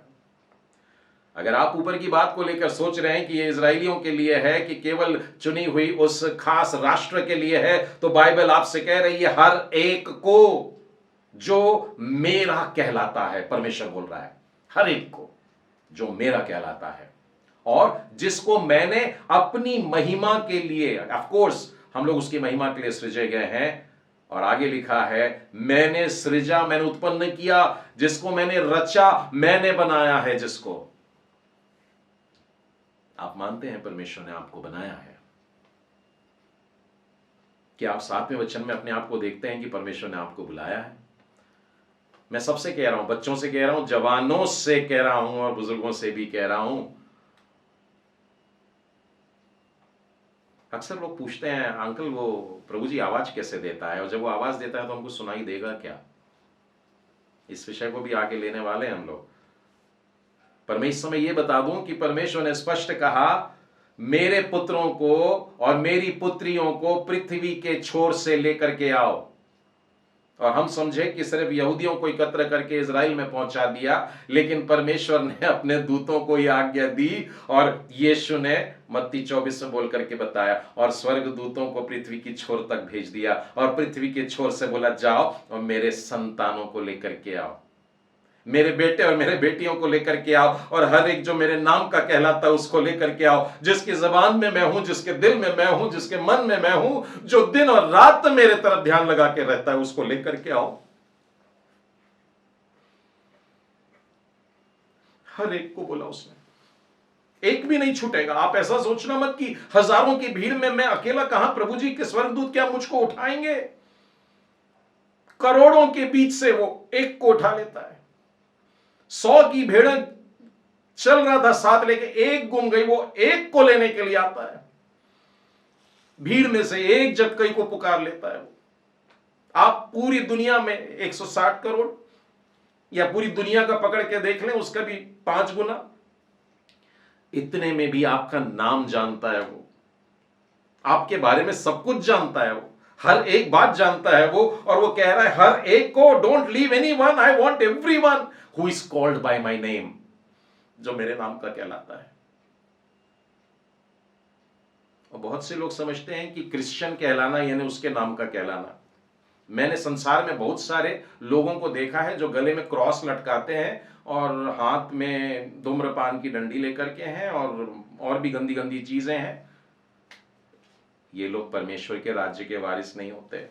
अगर आप ऊपर की बात को लेकर सोच रहे हैं कि ये इजरायलियों के लिए है, कि केवल चुनी हुई उस खास राष्ट्र के लिए है, तो बाइबल आपसे कह रही है हर एक को जो मेरा कहलाता है। परमेश्वर बोल रहा है हर एक को जो मेरा कहलाता है, और जिसको मैंने अपनी महिमा के लिए, ऑफ कोर्स हम लोग उसकी महिमा के लिए सृजे गए हैं। और आगे लिखा है, मैंने सृजा, मैंने उत्पन्न किया, जिसको मैंने रचा, मैंने बनाया है। जिसको आप मानते हैं परमेश्वर ने आपको बनाया है? क्या आप 7वें वचन में अपने आप को देखते हैं कि परमेश्वर ने आपको बुलाया है? मैं सबसे कह रहा हूं, बच्चों से कह रहा हूं, जवानों से कह रहा हूं, और बुजुर्गों से भी कह रहा हूं। अक्सर लोग पूछते हैं, अंकल वो प्रभु जी आवाज कैसे देता है, और जब वो आवाज देता है तो हमको सुनाई देगा क्या? इस विषय को भी आगे लेने वाले हैं हम लोग। पर मैं इस समय ये बता दूं कि परमेश्वर ने स्पष्ट कहा, मेरे पुत्रों को और मेरी पुत्रियों को पृथ्वी के छोर से लेकर के आओ। और हम समझे कि सिर्फ यहूदियों को एकत्र करके इजराइल में पहुंचा दिया, लेकिन परमेश्वर ने अपने दूतों को यह आज्ञा दी, और यीशु ने मत्ती 24 में बोल करके बताया, और स्वर्ग दूतों को पृथ्वी की छोर तक भेज दिया, और पृथ्वी के छोर से बोला, जाओ और मेरे संतानों को लेकर के आओ, मेरे बेटे और मेरे बेटियों को लेकर के आओ, और हर एक जो मेरे नाम का कहलाता है उसको लेकर के आओ, जिसकी जबान में मैं हूं, जिसके दिल में मैं हूं, जिसके मन में मैं हूं, जो दिन और रात मेरे तरफ ध्यान लगा के रहता है, उसको लेकर के आओ। हर एक को बोला उसने, एक भी नहीं छूटेगा। आप ऐसा सोचना मत कि हजारों की भीड़ में मैं अकेला कहां, प्रभु जी के स्वर्गदूत क्या मुझको उठाएंगे? करोड़ों के बीच से वो एक को उठा लेता है। 100 की भीड़ चल रहा था साथ लेके, एक गुम गई, वो एक को लेने के लिए आता है। भीड़ में से एक जक्कई को पुकार लेता है। आप पूरी दुनिया में 160 करोड़ या पूरी दुनिया का पकड़ के देख लें, उसका भी 5 गुना, इतने में भी आपका नाम जानता है वो, आपके बारे में सब कुछ जानता है वो, हर एक बात जानता है वो, और वो कह रहा है हर एक को, don't leave anyone, I want everyone who is called by my name, जो मेरे नाम का कहलाता है। और बहुत से लोग समझते हैं कि क्रिश्चियन कहलाना यानी उसके नाम का कहलाना। मैंने संसार में बहुत सारे लोगों को देखा है जो गले में क्रॉस लटकाते हैं और हाथ में धूम्रपान की डंडी लेकर के हैं, और भी गंदी गंदी चीजें हैं। ये लोग परमेश्वर के राज्य के वारिस नहीं होते।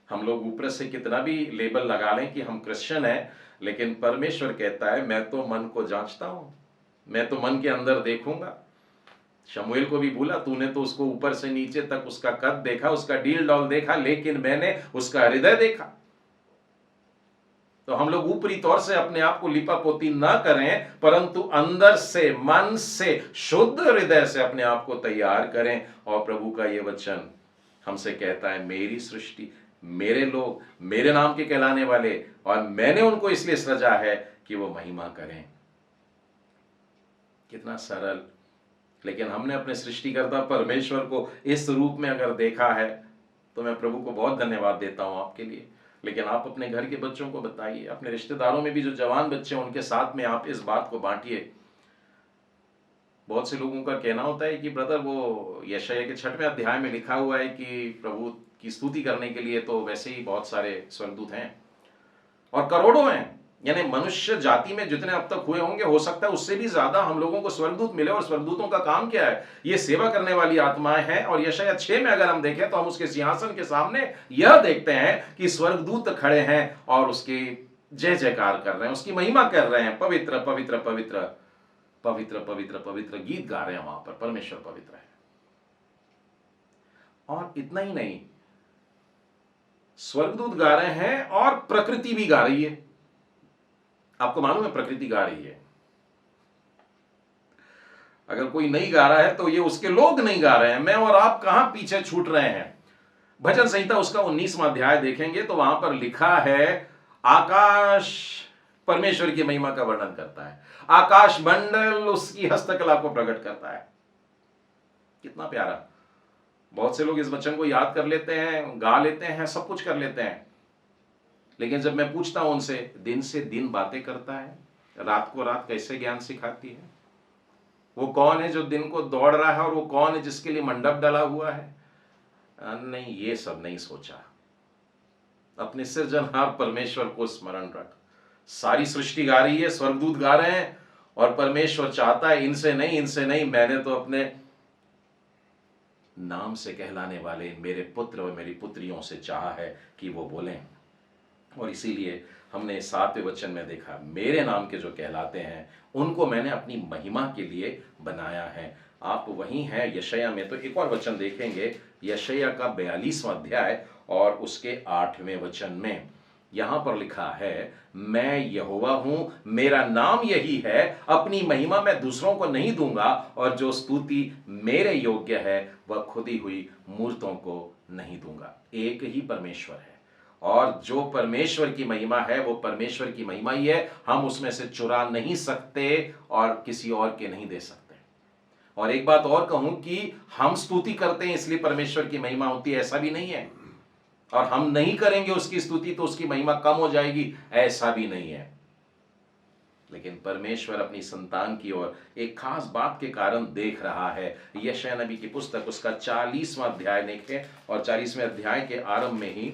हम लोग ऊपर से कितना भी लेबल लगा लें कि हम क्रिश्चियन हैं, लेकिन परमेश्वर कहता है मैं तो मन को जांचता हूं, मैं तो मन के अंदर देखूंगा। शमूएल को भी बोला, तूने तो उसको ऊपर से नीचे तक उसका कद देखा, उसका डील डॉल देखा, लेकिन मैंने उसका हृदय देखा। तो हम लोग ऊपरी तौर से अपने आप को लिपापोती ना करें, परंतु अंदर से, मन से, शुद्ध हृदय से अपने आप को तैयार करें, और प्रभु का ये वचन हमसे कहता है मेरी सृष्टि, मेरे लोग, मेरे नाम के कहलाने वाले, और मैंने उनको इसलिए सृजा है कि वो महिमा करें। कितना सरल। लेकिन हमने अपने सृष्टिकर्ता परमेश्वर को इस रूप में अगर देखा है तो मैं प्रभु को बहुत धन्यवाद देता हूं आपके लिए। लेकिन आप अपने घर के बच्चों को बताइए, अपने रिश्तेदारों में भी जो जवान बच्चे हैं उनके साथ में आप इस बात को बांटिए। बहुत से लोगों का कहना होता है कि ब्रदर वो यशायाह के 6वें अध्याय में लिखा हुआ है कि प्रभु की स्तुति करने के लिए तो वैसे ही बहुत सारे स्वर्गदूत हैं और करोड़ों हैं, यानी मनुष्य जाति में जितने अब तक हुए होंगे हो सकता है उससे भी ज्यादा हम लोगों को स्वर्गदूत मिले। और स्वर्गदूतों का काम क्या है? ये सेवा करने वाली आत्माएं हैं। और यशायाह 6 में अगर हम देखें तो हम उसके सिंहासन के सामने यह देखते हैं कि स्वर्गदूत खड़े हैं और उसकी जय जयकार कर रहे हैं, उसकी महिमा कर रहे हैं। पवित्र पवित्र पवित्र पवित्र पवित्र पवित्र गीत गा रहे हैं, वहां पर परमेश्वर पवित्र है। और इतना ही नहीं, स्वर्गदूत गा रहे हैं और प्रकृति भी गा रही है। आपको मालूम है प्रकृति गा रही है। अगर कोई नहीं गा रहा है तो ये उसके लोग नहीं गा रहे हैं। मैं और आप कहां पीछे छूट रहे हैं? भजन संहिता उसका 19वां अध्याय देखेंगे तो वहां पर लिखा है, आकाश परमेश्वर की महिमा का वर्णन करता है, आकाश मंडल उसकी हस्तकला को प्रकट करता है। कितना प्यारा। बहुत से लोग इस वचन को याद कर लेते हैं, गा लेते हैं, सब कुछ कर लेते हैं, लेकिन जब मैं पूछता हूं उनसे, दिन से दिन बातें करता है, रात को रात कैसे ज्ञान सिखाती है? वो कौन है जो दिन को दौड़ रहा है और वो कौन है जिसके लिए मंडप डाला हुआ है? नहीं, ये सब नहीं सोचा। अपने सृजनहार परमेश्वर को स्मरण रख। सारी सृष्टि गा रही है, स्वर्गदूत गा रहे हैं, और परमेश्वर चाहता है इनसे नहीं, इनसे नहीं, मैंने तो अपने नाम से कहलाने वाले मेरे पुत्र और मेरी पुत्रियों से चाहा है कि वो बोलें। और इसीलिए हमने 7वें वचन में देखा, मेरे नाम के जो कहलाते हैं उनको मैंने अपनी महिमा के लिए बनाया है। आप वहीं हैं यशायाह में, तो एक और वचन देखेंगे, यशायाह का 42वां अध्याय और उसके 8वें वचन में। यहां पर लिखा है, मैं यहोवा हूं, मेरा नाम यही है, अपनी महिमा मैं दूसरों को नहीं दूंगा, और जो स्तुति मेरे योग्य है वह खुदी हुई मूर्तों को नहीं दूंगा। एक ही परमेश्वर है, और जो परमेश्वर की महिमा है वो परमेश्वर की महिमा ही है। हम उसमें से चुरा नहीं सकते और किसी और के नहीं दे सकते। और एक बात और कहूं कि हम स्तुति करते हैं इसलिए परमेश्वर की महिमा होती है, ऐसा भी नहीं है। और हम नहीं करेंगे उसकी स्तुति तो उसकी महिमा कम हो जाएगी, ऐसा भी नहीं है। लेकिन परमेश्वर अपनी संतान की ओर एक खास बात के कारण देख रहा है। यशायाह नबी की पुस्तक उसका 40वां अध्याय देखें, और 40वें अध्याय के आरंभ में ही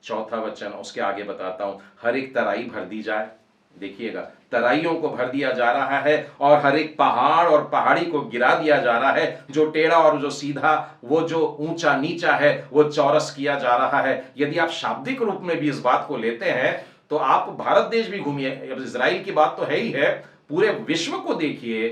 4था वचन, उसके आगे बताता हूं, हर एक तराई भर दी जाए। देखिएगा, तराइयों को भर दिया जा रहा है, और हर एक पहाड़ और पहाड़ी को गिरा दिया जा रहा है। जो टेढ़ा और जो सीधा, वो जो ऊंचा नीचा है, वो चौरस किया जा रहा है। यदि आप शाब्दिक रूप में भी इस बात को लेते हैं तो आप भारत देश भी घूमिए, इजराइल की बात तो है ही है, पूरे विश्व को देखिए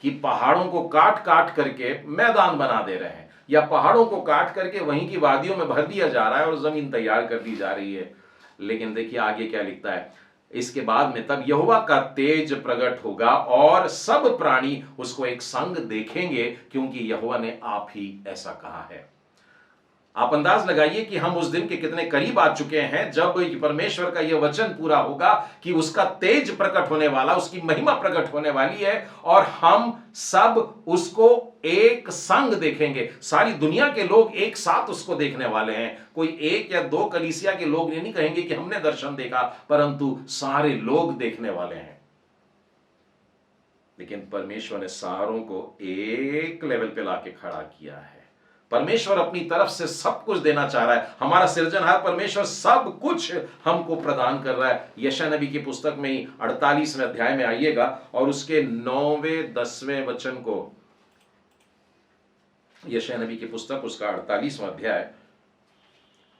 कि पहाड़ों को काट काट करके मैदान बना दे रहे हैं, या पहाड़ों को काट करके वहीं की वादियों में भर दिया जा रहा है और जमीन तैयार कर दी जा रही है। लेकिन देखिए आगे क्या लिखता है इसके बाद में, तब यहोवा का तेज प्रकट होगा और सब प्राणी उसको एक संग देखेंगे, क्योंकि यहोवा ने आप ही ऐसा कहा है। आप अंदाज लगाइए कि हम उस दिन के कितने करीब आ चुके हैं जब परमेश्वर का यह वचन पूरा होगा कि उसका तेज प्रकट होने वाला, उसकी महिमा प्रकट होने वाली है, और हम सब उसको एक संग देखेंगे। सारी दुनिया के लोग एक साथ उसको देखने वाले हैं। कोई एक या दो कलीसिया के लोग नहीं कहेंगे कि हमने दर्शन देखा, परंतु सारे लोग देखने वाले हैं। लेकिन परमेश्वर ने सारों को एक लेवल पे लाके खड़ा किया है। परमेश्वर अपनी तरफ से सब कुछ देना चाह रहा है। हमारा सृजनहार परमेश्वर सब कुछ हमको प्रदान कर रहा है। यशायाह नबी की पुस्तक में ही 48वें अध्याय में आइएगा और उसके 9वें 10वें वचन को, यशायाह नबी की पुस्तक उसका 48वां अध्याय,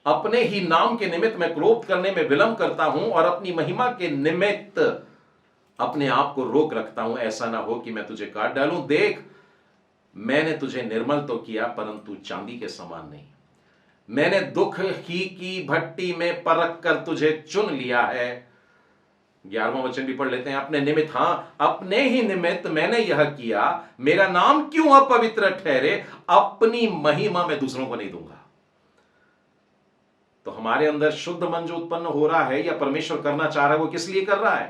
अपने ही नाम के निमित्त मैं क्रोध करने में विलंब करता हूं और अपनी महिमा के निमित्त अपने आप को रोक रखता हूं, ऐसा ना हो कि मैं तुझे काट डालूं। देख, मैंने तुझे निर्मल तो किया परंतु चांदी के समान नहीं। मैंने दुख ही की भट्टी में परख कर तुझे चुन लिया है। 11वां वचन भी पढ़ लेते हैं, अपने निमित्त, हाँ अपने ही निमित्त मैंने यह किया, मेरा नाम क्यों अपवित्र ठहरे, अपनी महिमा मैं दूसरों को नहीं दूंगा। तो हमारे अंदर शुद्ध मन जो उत्पन्न हो रहा है या परमेश्वर करना चाह रहा है, वो किस लिए कर रहा है?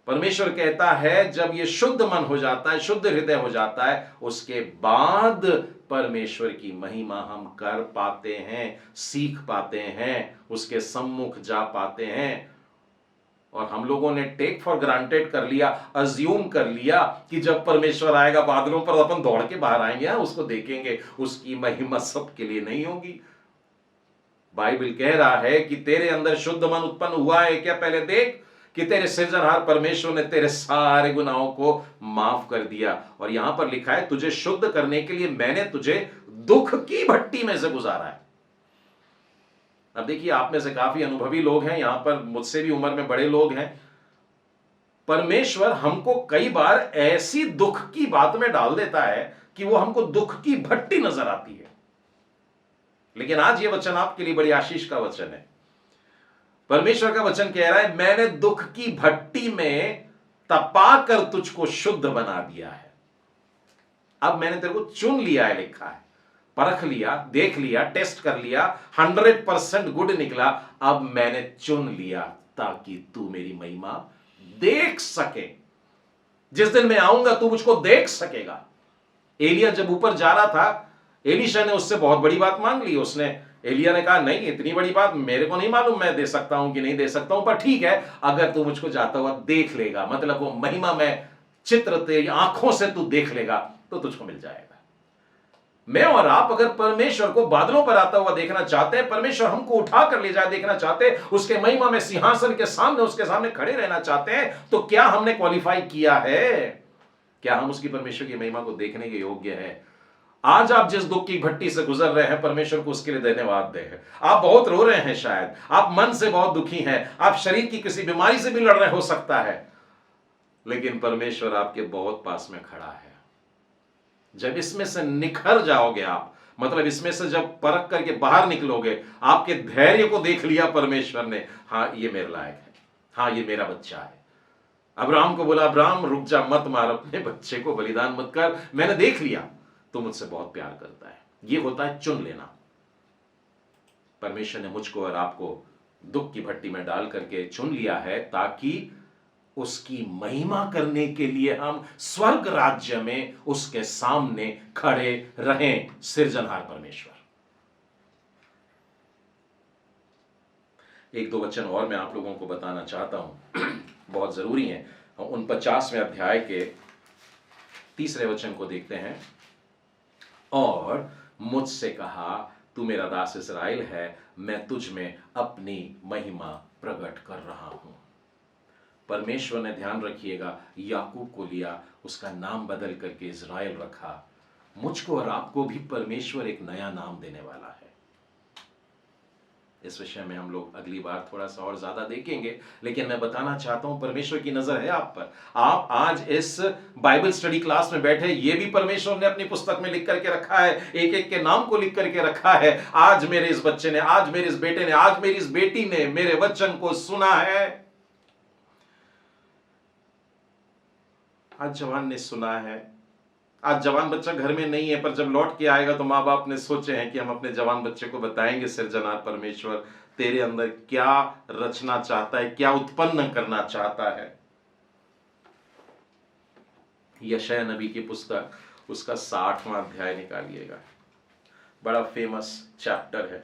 परमेश्वर कहता है जब ये शुद्ध मन हो जाता है, शुद्ध हृदय हो जाता है, उसके बाद परमेश्वर की महिमा हम कर पाते हैं, सीख पाते हैं, उसके सम्मुख जा पाते हैं। और हम लोगों ने टेक फॉर ग्रांटेड कर लिया, अज्यूम कर लिया कि जब परमेश्वर आएगा बादलों पर अपन दौड़ के बाहर आएंगे, उसको देखेंगे, उसकी महिमा सबके लिए नहीं होगी। बाइबल कह रहा है कि तेरे अंदर शुद्ध मन उत्पन्न हुआ है क्या? पहले देख कि तेरे सृजनहार परमेश्वर ने तेरे सारे गुनाहों को माफ कर दिया। और यहां पर लिखा है तुझे शुद्ध करने के लिए मैंने तुझे दुख की भट्टी में से गुजारा है। अब देखिए, आप में से काफी अनुभवी लोग हैं, यहां पर मुझसे भी उम्र में बड़े लोग हैं। परमेश्वर हमको कई बार ऐसी दुख की बात में डाल देता है कि वो हमको दुख की भट्टी नजर आती है। लेकिन आज ये वचन आपके लिए बड़ी आशीष का वचन है। परमेश्वर का वचन कह रहा है मैंने दुख की भट्टी में तपाकर तुझको शुद्ध बना दिया है। अब मैंने तेरे को चुन लिया है, लिखा है, परख लिया, देख लिया, टेस्ट कर लिया, 100% गुड निकला। अब मैंने चुन लिया ताकि तू मेरी महिमा देख सके। जिस दिन मैं आऊंगा तू मुझको देख सकेगा। एलिया जब ऊपर जा रहा था, एलीशा ने उससे बहुत बड़ी बात मांग ली। एलिया ने कहा नहीं, इतनी बड़ी बात मेरे को नहीं मालूम, मैं दे सकता हूं कि नहीं दे सकता हूं, पर ठीक है, अगर तू मुझको जाता हुआ देख लेगा, मतलब वो महिमा में चित्र तेरी आंखों से तू देख लेगा, तो तुझको मिल जाएगा। मैं और आप अगर परमेश्वर को बादलों पर आता हुआ देखना चाहते हैं, परमेश्वर हमको उठा कर ले जाए देखना चाहते हैं, उसके महिमा में सिंहासन के सामने, उसके सामने खड़े रहना चाहते हैं, तो क्या हमने क्वालिफाई किया है? क्या हम उसकी परमेश्वर की महिमा को देखने के योग्य है? आज आप जिस दुख की भट्टी से गुजर रहे हैं, परमेश्वर को उसके लिए धन्यवाद दें। आप बहुत रो रहे हैं, शायद आप मन से बहुत दुखी हैं, आप शरीर की किसी बीमारी से भी लड़ रहे हो सकता है, लेकिन परमेश्वर आपके बहुत पास में खड़ा है। जब इसमें से निखर जाओगे आप, मतलब इसमें से जब परख करके बाहर निकलोगे, आपके धैर्य को देख लिया परमेश्वर ने, हाँ ये मेरे लायक है, हाँ ये मेरा बच्चा है। अब्राहम को बोला, अब्राहम रुक जा, मत मार, अपने बच्चे को बलिदान मत कर, मैंने देख लिया तो मुझसे बहुत प्यार करता है। यह होता है चुन लेना। परमेश्वर ने मुझको और आपको दुख की भट्टी में डाल करके चुन लिया है ताकि उसकी महिमा करने के लिए हम स्वर्ग राज्य में उसके सामने खड़े रहें। सृजनहार परमेश्वर। एक दो वचन और मैं आप लोगों को बताना चाहता हूं, बहुत जरूरी है। उन 50वें अध्याय के 3 वचन को देखते हैं। और मुझसे कहा, तू मेरा दास इस्राएल है, मैं तुझ में अपनी महिमा प्रकट कर रहा हूं। परमेश्वर ने, ध्यान रखिएगा, याकूब को लिया, उसका नाम बदल करके इस्राएल रखा। मुझको और आपको भी परमेश्वर एक नया नाम देने वाला है। इस विषय में हम लोग अगली बार थोड़ा सा और ज्यादा देखेंगे, लेकिन मैं बताना चाहता हूं परमेश्वर की नजर है आप पर। आप आज इस बाइबल स्टडी क्लास में बैठे, ये भी परमेश्वर ने अपनी पुस्तक में लिख करके रखा है, एक एक के नाम को लिख करके रखा है। आज मेरे इस बच्चे ने, आज मेरे इस बेटे ने, आज मेरी इस बेटी ने मेरे वचन को सुना है। आज जवान ने सुना है। आज जवान बच्चा घर में नहीं है, पर जब लौट के आएगा तो माँ बाप ने सोचे हैं कि हम अपने जवान बच्चे को बताएंगे सृजनहार परमेश्वर तेरे अंदर क्या रचना चाहता है, क्या उत्पन्न करना चाहता है। यशायाह नबी की पुस्तक, उसका 60वां अध्याय निकालिएगा, बड़ा फेमस चैप्टर है।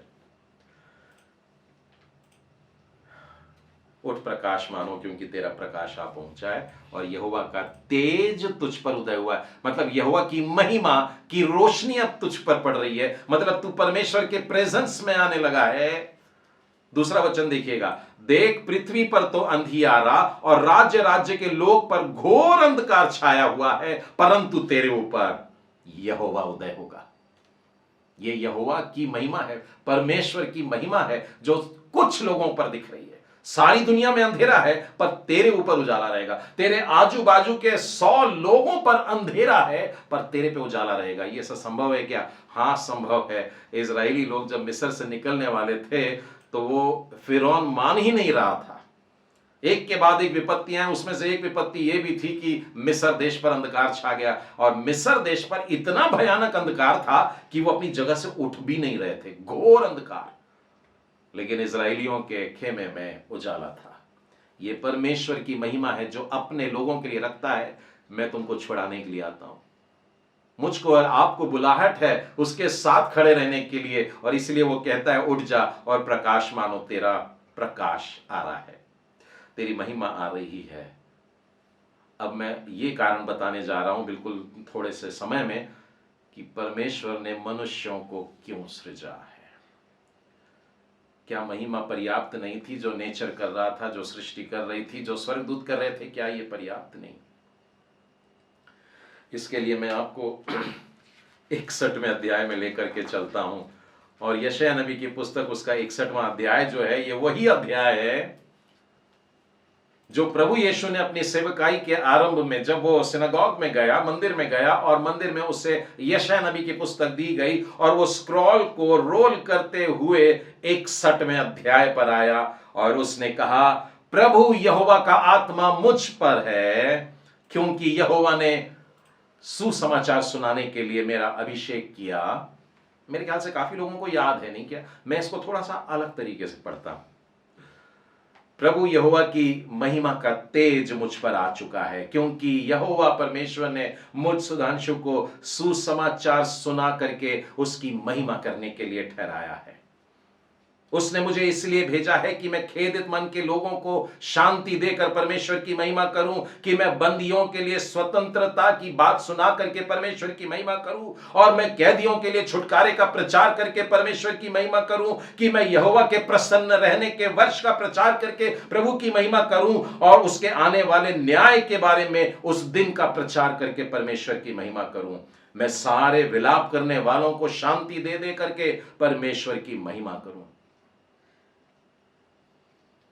उठ प्रकाश मानो, क्योंकि तेरा प्रकाश आ पहुंचा है और यहोवा का तेज तुझ पर उदय हुआ है। मतलब यहोवा की महिमा की रोशनी अब तुझ पर पड़ रही है, मतलब तू परमेश्वर के प्रेजेंस में आने लगा है। दूसरा वचन देखिएगा, देख पृथ्वी पर तो अंधियारा और राज्य राज्य के लोग पर घोर अंधकार छाया हुआ है, परंतु तेरे ऊपर यहोवा उदय होगा। ये यहोवा की महिमा है, परमेश्वर की महिमा है जो कुछ लोगों पर दिख रही है। सारी दुनिया में अंधेरा है, पर तेरे ऊपर उजाला रहेगा। तेरे आजू बाजू के 100 लोगों पर अंधेरा है, पर तेरे पे उजाला रहेगा। ये सब संभव है क्या? हाँ संभव है। इजरायली लोग जब मिस्र से निकलने वाले थे तो वो फिरौन मान ही नहीं रहा था। एक के बाद एक विपत्तियां, उसमें से एक विपत्ति यह भी थी कि मिस्र देश पर अंधकार छा गया, और मिस्र देश पर इतना भयानक अंधकार था कि वो अपनी जगह से उठ भी नहीं रहे थे। घोर अंधकार। लेकिन इजरायलियों के खेमे में उजाला था। ये परमेश्वर की महिमा है जो अपने लोगों के लिए रखता है, मैं तुमको छुड़ाने के लिए आता हूं। मुझको और आपको बुलाहट है उसके साथ खड़े रहने के लिए, और इसलिए वो कहता है उठ जा और प्रकाश मानो तेरा प्रकाश आ रहा है, तेरी महिमा आ रही है। अब मैं ये कारण बताने जा रहा हूं बिल्कुल थोड़े से समय में कि परमेश्वर ने मनुष्यों को क्यों सृजा है। क्या महिमा पर्याप्त नहीं थी जो नेचर कर रहा था, जो सृष्टि कर रही थी, जो स्वर्गदूत कर रहे थे, क्या ये पर्याप्त नहीं? इसके लिए मैं आपको 61वें अध्याय में लेकर के चलता हूं, और यशायाह नबी की पुस्तक उसका 61वां अध्याय जो है, ये वही अध्याय है जो प्रभु यीशु ने अपनी सेवकाई के आरंभ में, जब वो सिनागॉग में गया, मंदिर में गया, और मंदिर में उसे यशायाह नबी की पुस्तक दी गई, और वो स्क्रॉल को रोल करते हुए 61वें अध्याय पर आया, और उसने कहा प्रभु यहोवा का आत्मा मुझ पर है, क्योंकि यहोवा ने सुसमाचार सुनाने के लिए मेरा अभिषेक किया। मेरे ख्याल से काफी लोगों को याद है, नहीं क्या? मैं इसको थोड़ा सा अलग तरीके से पढ़ता हूं। प्रभु यहोवा की महिमा का तेज मुझ पर आ चुका है, क्योंकि यहोवा परमेश्वर ने मुझ सुधांशु को सुसमाचार सुना करके उसकी महिमा करने के लिए ठहराया है। उसने मुझे इसलिए भेजा है कि मैं खेदित मन के लोगों को शांति देकर परमेश्वर की महिमा करूं, कि मैं बंदियों के लिए स्वतंत्रता की बात सुना करके परमेश्वर की महिमा करूं, और मैं कैदियों के लिए छुटकारे का प्रचार करके परमेश्वर की महिमा करूं, कि मैं यहोवा के प्रसन्न रहने के वर्ष का प्रचार करके प्रभु की महिमा करूं, और उसके आने वाले न्याय के बारे में उस दिन का प्रचार करके परमेश्वर की महिमा करूं। मैं सारे विलाप करने वालों को शांति दे दे करके परमेश्वर की महिमा करूं।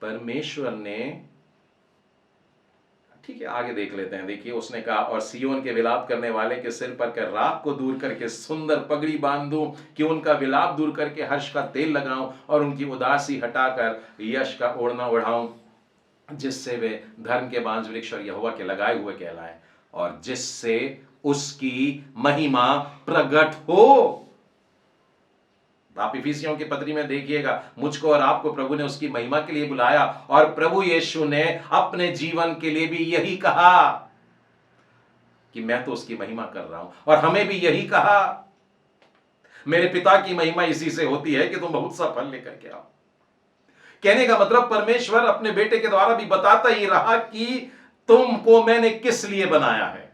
परमेश्वर ने, ठीक है आगे देख लेते हैं। देखिए उसने कहा, और सियोन के विलाप करने वाले के सिर पर के राख को दूर करके सुंदर पगड़ी बांध दूं, कि उनका विलाप दूर करके हर्ष का तेल लगाऊं, और उनकी उदासी हटाकर यश का ओढ़ना ओढ़ाऊं, जिससे वे धर्म के बांझ वृक्ष और यहोवा के लगाए हुए कहलाएं, और जिससे उसकी महिमा प्रकट हो। आप इफिसियों की पत्री में देखिएगा, मुझको और आपको प्रभु ने उसकी महिमा के लिए बुलाया, और प्रभु यीशु ने अपने जीवन के लिए भी यही कहा कि मैं तो उसकी महिमा कर रहा हूं, और हमें भी यही कहा, मेरे पिता की महिमा इसी से होती है कि तुम बहुत सा फल लेकर के आओ। कहने का मतलब परमेश्वर अपने बेटे के द्वारा भी बताता ही रहा कि तुमको मैंने किस लिए बनाया है।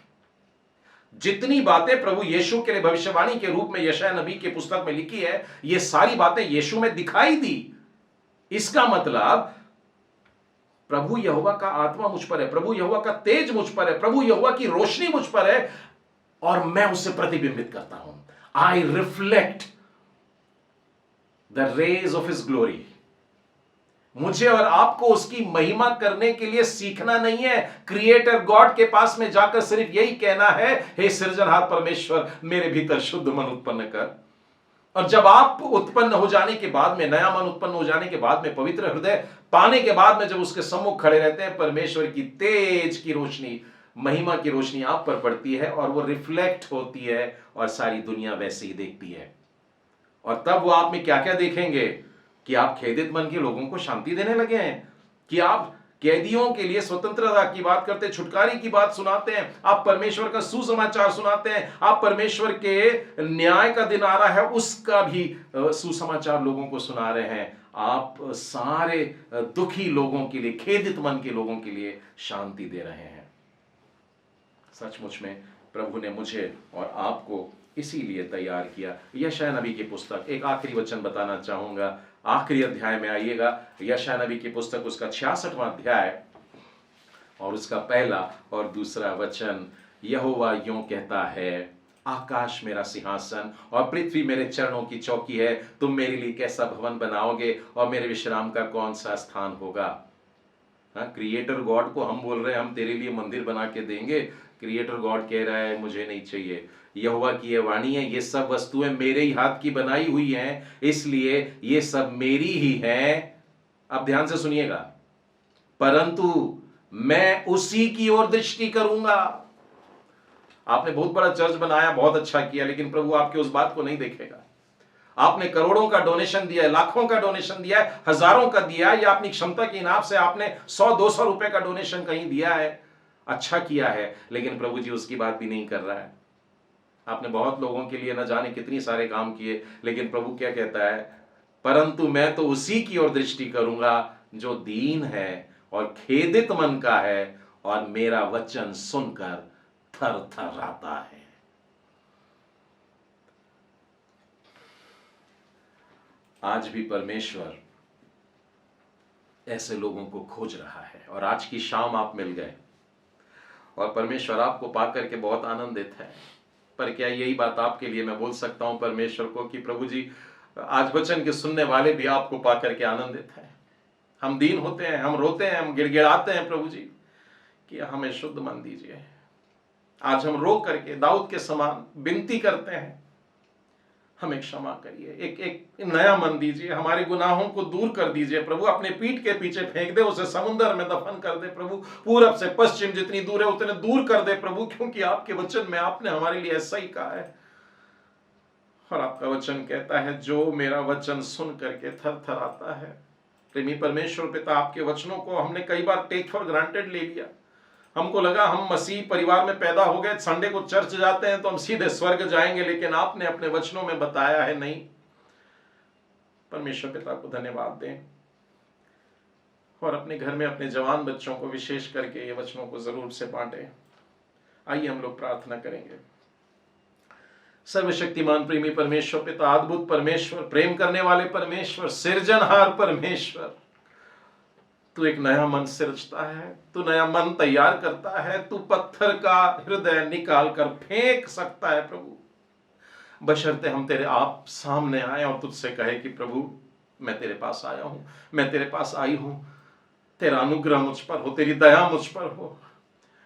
जितनी बातें प्रभु यीशु के लिए भविष्यवाणी के रूप में यशायाह नबी की पुस्तक में लिखी है, ये सारी बातें यीशु में दिखाई दी। इसका मतलब प्रभु यहोवा का आत्मा मुझ पर है, प्रभु यहोवा का तेज मुझ पर है, प्रभु यहोवा की रोशनी मुझ पर है, और मैं उससे प्रतिबिंबित करता हूं। I reflect the rays of his glory. मुझे और आपको उसकी महिमा करने के लिए सीखना नहीं है, क्रिएटर गॉड के पास में जाकर सिर्फ यही कहना है, हे सृजनहार परमेश्वर मेरे भीतर शुद्ध मन उत्पन्न कर। और जब आप उत्पन्न हो जाने के बाद में, नया मन उत्पन्न हो जाने के बाद में, पवित्र हृदय पाने के बाद में, जब उसके सम्मुख खड़े रहते हैं, परमेश्वर की तेज की रोशनी, महिमा की रोशनी आप पर पड़ती है, और वो रिफ्लेक्ट होती है, और सारी दुनिया वैसे ही देखती है। और तब वो आप में क्या क्या देखेंगे कि आप खेदित मन के लोगों को शांति देने लगे हैं, कि आप कैदियों के लिए स्वतंत्रता की बात करते हैं, छुटकारे की बात सुनाते हैं, आप परमेश्वर का सुसमाचार सुनाते हैं, आप परमेश्वर के न्याय का दिन आ रहा है उसका भी सुसमाचार लोगों को सुना रहे हैं। आप सारे दुखी लोगों के लिए, खेदित मन के लोगों के लिए शांति दे रहे हैं। सचमुच में प्रभु ने मुझे और आपको इसीलिए तैयार किया। यशायाह नबी की पुस्तक, एक आखिरी वचन बताना चाहूंगा, आखिरी अध्याय में आइएगा, यशायाह नबी की पुस्तक उसका 66वां अध्याय और उसका पहला और दूसरा वचन। यहोवा यूं कहता है, आकाश मेरा सिंहासन और पृथ्वी मेरे चरणों की चौकी है, तुम मेरे लिए कैसा भवन बनाओगे और मेरे विश्राम का कौन सा स्थान होगा। क्रिएटर गॉड को हम बोल रहे हैं हम तेरे लिए मंदिर बना के देंगे, क्रिएटर गॉड कह रहा है मुझे नहीं चाहिए। यहोवा की यह वाणी है, ये सब वस्तुएं मेरे ही हाथ की बनाई हुई हैं, इसलिए ये सब मेरी ही हैं। अब ध्यान से सुनिएगा, परंतु मैं उसी की ओर दृष्टि करूंगा। आपने बहुत बड़ा चर्च बनाया, बहुत अच्छा किया, लेकिन प्रभु आपके उस बात को नहीं देखेगा। आपने करोड़ों का डोनेशन दिया है, लाखों का डोनेशन दिया है, हजारों का दिया है, या अपनी क्षमता के हिसाब से आपने 100-200 रुपए का डोनेशन कहीं दिया है, अच्छा किया है, लेकिन प्रभु जी उसकी बात भी नहीं कर रहा है। आपने बहुत लोगों के लिए न जाने कितनी सारे काम किए, लेकिन प्रभु क्या कहता है, परंतु मैं तो उसी की ओर दृष्टि करूंगा जो दीन है और खेदित मन का है और मेरा वचन सुनकर थर थर आता है। आज भी परमेश्वर ऐसे लोगों को खोज रहा है, और आज की शाम आप मिल गए और परमेश्वर आपको पाकर के बहुत आनंदित है। पर क्या यही बात आपके लिए मैं बोल सकता हूं परमेश्वर को कि प्रभु जी, आज वचन के सुनने वाले भी आपको पाकर के आनंदित हैं। हम दीन होते हैं, हम रोते हैं, हम गिड़गिड़ाते हैं प्रभु जी कि हमें शुद्ध मन दीजिए। आज हम रो करके दाऊद के समान विनती करते हैं, हमें क्षमा करिए, एक नया मन दीजिए, हमारे गुनाहों को दूर कर दीजिए प्रभु, अपने पीठ के पीछे फेंक दे, उसे समुद्र में दफन कर दे प्रभु, पूरब से पश्चिम जितनी दूर है उतने दूर कर दे प्रभु, क्योंकि आपके वचन में आपने हमारे लिए ऐसा ही कहा है। और आपका वचन कहता है जो मेरा वचन सुन करके थर थर आता है। प्रेमी परमेश्वर पिता, आपके वचनों को हमने कई बार टेक फॉर ग्रांटेड ले लिया। हमको लगा हम मसीह परिवार में पैदा हो गए, संडे को चर्च जाते हैं तो हम सीधे स्वर्ग जाएंगे, लेकिन आपने अपने वचनों में बताया है नहीं। परमेश्वर पिता को धन्यवाद दें, और अपने घर में अपने जवान बच्चों को विशेष करके ये वचनों को जरूर से बांटें। आइए हम लोग प्रार्थना करेंगे। सर्वशक्तिमान प्रेमी परमेश्वर पिता, अद्भुत परमेश्वर, प्रेम करने वाले परमेश्वर, सिरजनहार परमेश्वर, तू एक नया मन सिरजता है, तू नया मन तैयार करता है, तू पत्थर का हृदय निकाल कर फेंक सकता है प्रभु, बशर्ते हम तेरे आप सामने आए और तुझसे कहे कि प्रभु मैं तेरे पास आया हूं, मैं तेरे पास आई हूं, तेरा अनुग्रह मुझ पर हो, तेरी दया मुझ पर हो।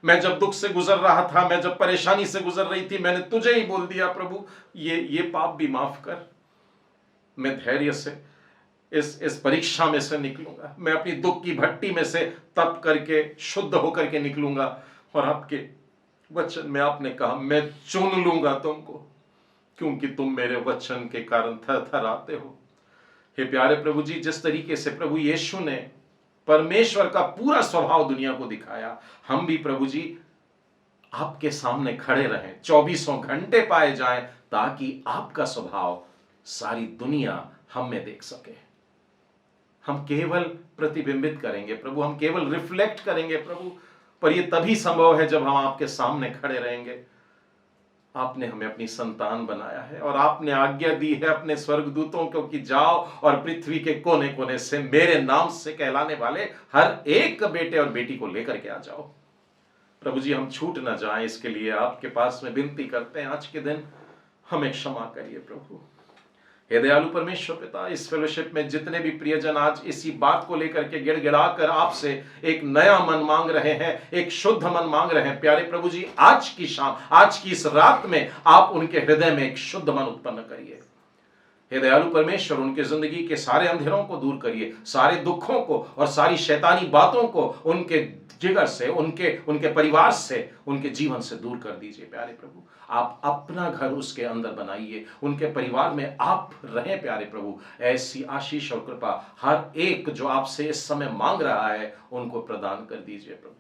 मैं जब दुख से गुजर रहा था, मैं जब परेशानी से गुजर रही थी, मैंने तुझे ही बोल दिया प्रभु ये पाप भी माफ कर। मैं धैर्य से इस परीक्षा में से निकलूंगा, मैं अपनी दुख की भट्टी में से तप करके शुद्ध होकर के निकलूंगा। और आपके वचन में आपने कहा मैं चुन लूंगा तुमको, क्योंकि तुम मेरे वचन के कारण थर थर आते हो। हे प्यारे प्रभु जी, जिस तरीके से प्रभु यीशु ने परमेश्वर का पूरा स्वभाव दुनिया को दिखाया, हम भी प्रभु जी आपके सामने खड़े रहें, 24 घंटे पाए जाएं, ताकि आपका स्वभाव सारी दुनिया हम में देख सके। हम केवल प्रतिबिंबित करेंगे प्रभु, हम केवल रिफ्लेक्ट करेंगे प्रभु, पर यह तभी संभव है जब हम आपके सामने खड़े रहेंगे। आपने हमें अपनी संतान बनाया है और आपने आज्ञा दी है अपने स्वर्गदूतों को कि जाओ और पृथ्वी के कोने कोने से मेरे नाम से कहलाने वाले हर एक बेटे और बेटी को लेकर के आ जाओ। प्रभु जी, हम छूट ना जाएं, इसके लिए आपके पास में विनती करते हैं, आज के दिन हमें क्षमा करिए प्रभु। हे दयालु परमेश्वर पिता, इस फेलोशिप में जितने भी प्रियजन आज इसी बात को लेकर के गिड़गिड़ा कर आपसे एक नया मन मांग रहे हैं, एक शुद्ध मन मांग रहे हैं, प्यारे प्रभु जी, आज की शाम, आज की इस रात में आप उनके हृदय में एक शुद्ध मन उत्पन्न करिए। हे दयालु परमेश्वर, उनके जिंदगी के सारे अंधेरों को दूर करिए, सारे दुखों को और सारी शैतानी बातों को उनके जिगर से, उनके परिवार से, उनके जीवन से दूर कर दीजिए। प्यारे प्रभु, आप अपना घर उसके अंदर बनाइए, उनके परिवार में आप रहें। प्यारे प्रभु, ऐसी आशीष और कृपा हर एक जो आपसे इस समय मांग रहा है उनको प्रदान कर दीजिए प्रभु।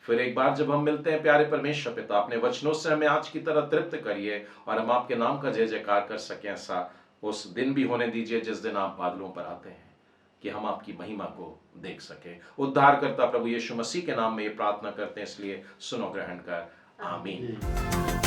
फिर एक बार जब हम मिलते हैं प्यारे परमेश्वर पिता, अपने वचनों से हमें आज की तरह तृप्त करिए और हम आपके नाम का जय जयकार कर सकें। ऐसा उस दिन भी होने दीजिए जिस दिन आप बादलों पर आते हैं, कि हम आपकी महिमा को देख सके। उद्धारकर्ता प्रभु यीशु मसीह के नाम में ये प्रार्थना करते हैं, इसलिए सुनो ग्रहण कर, आमीन।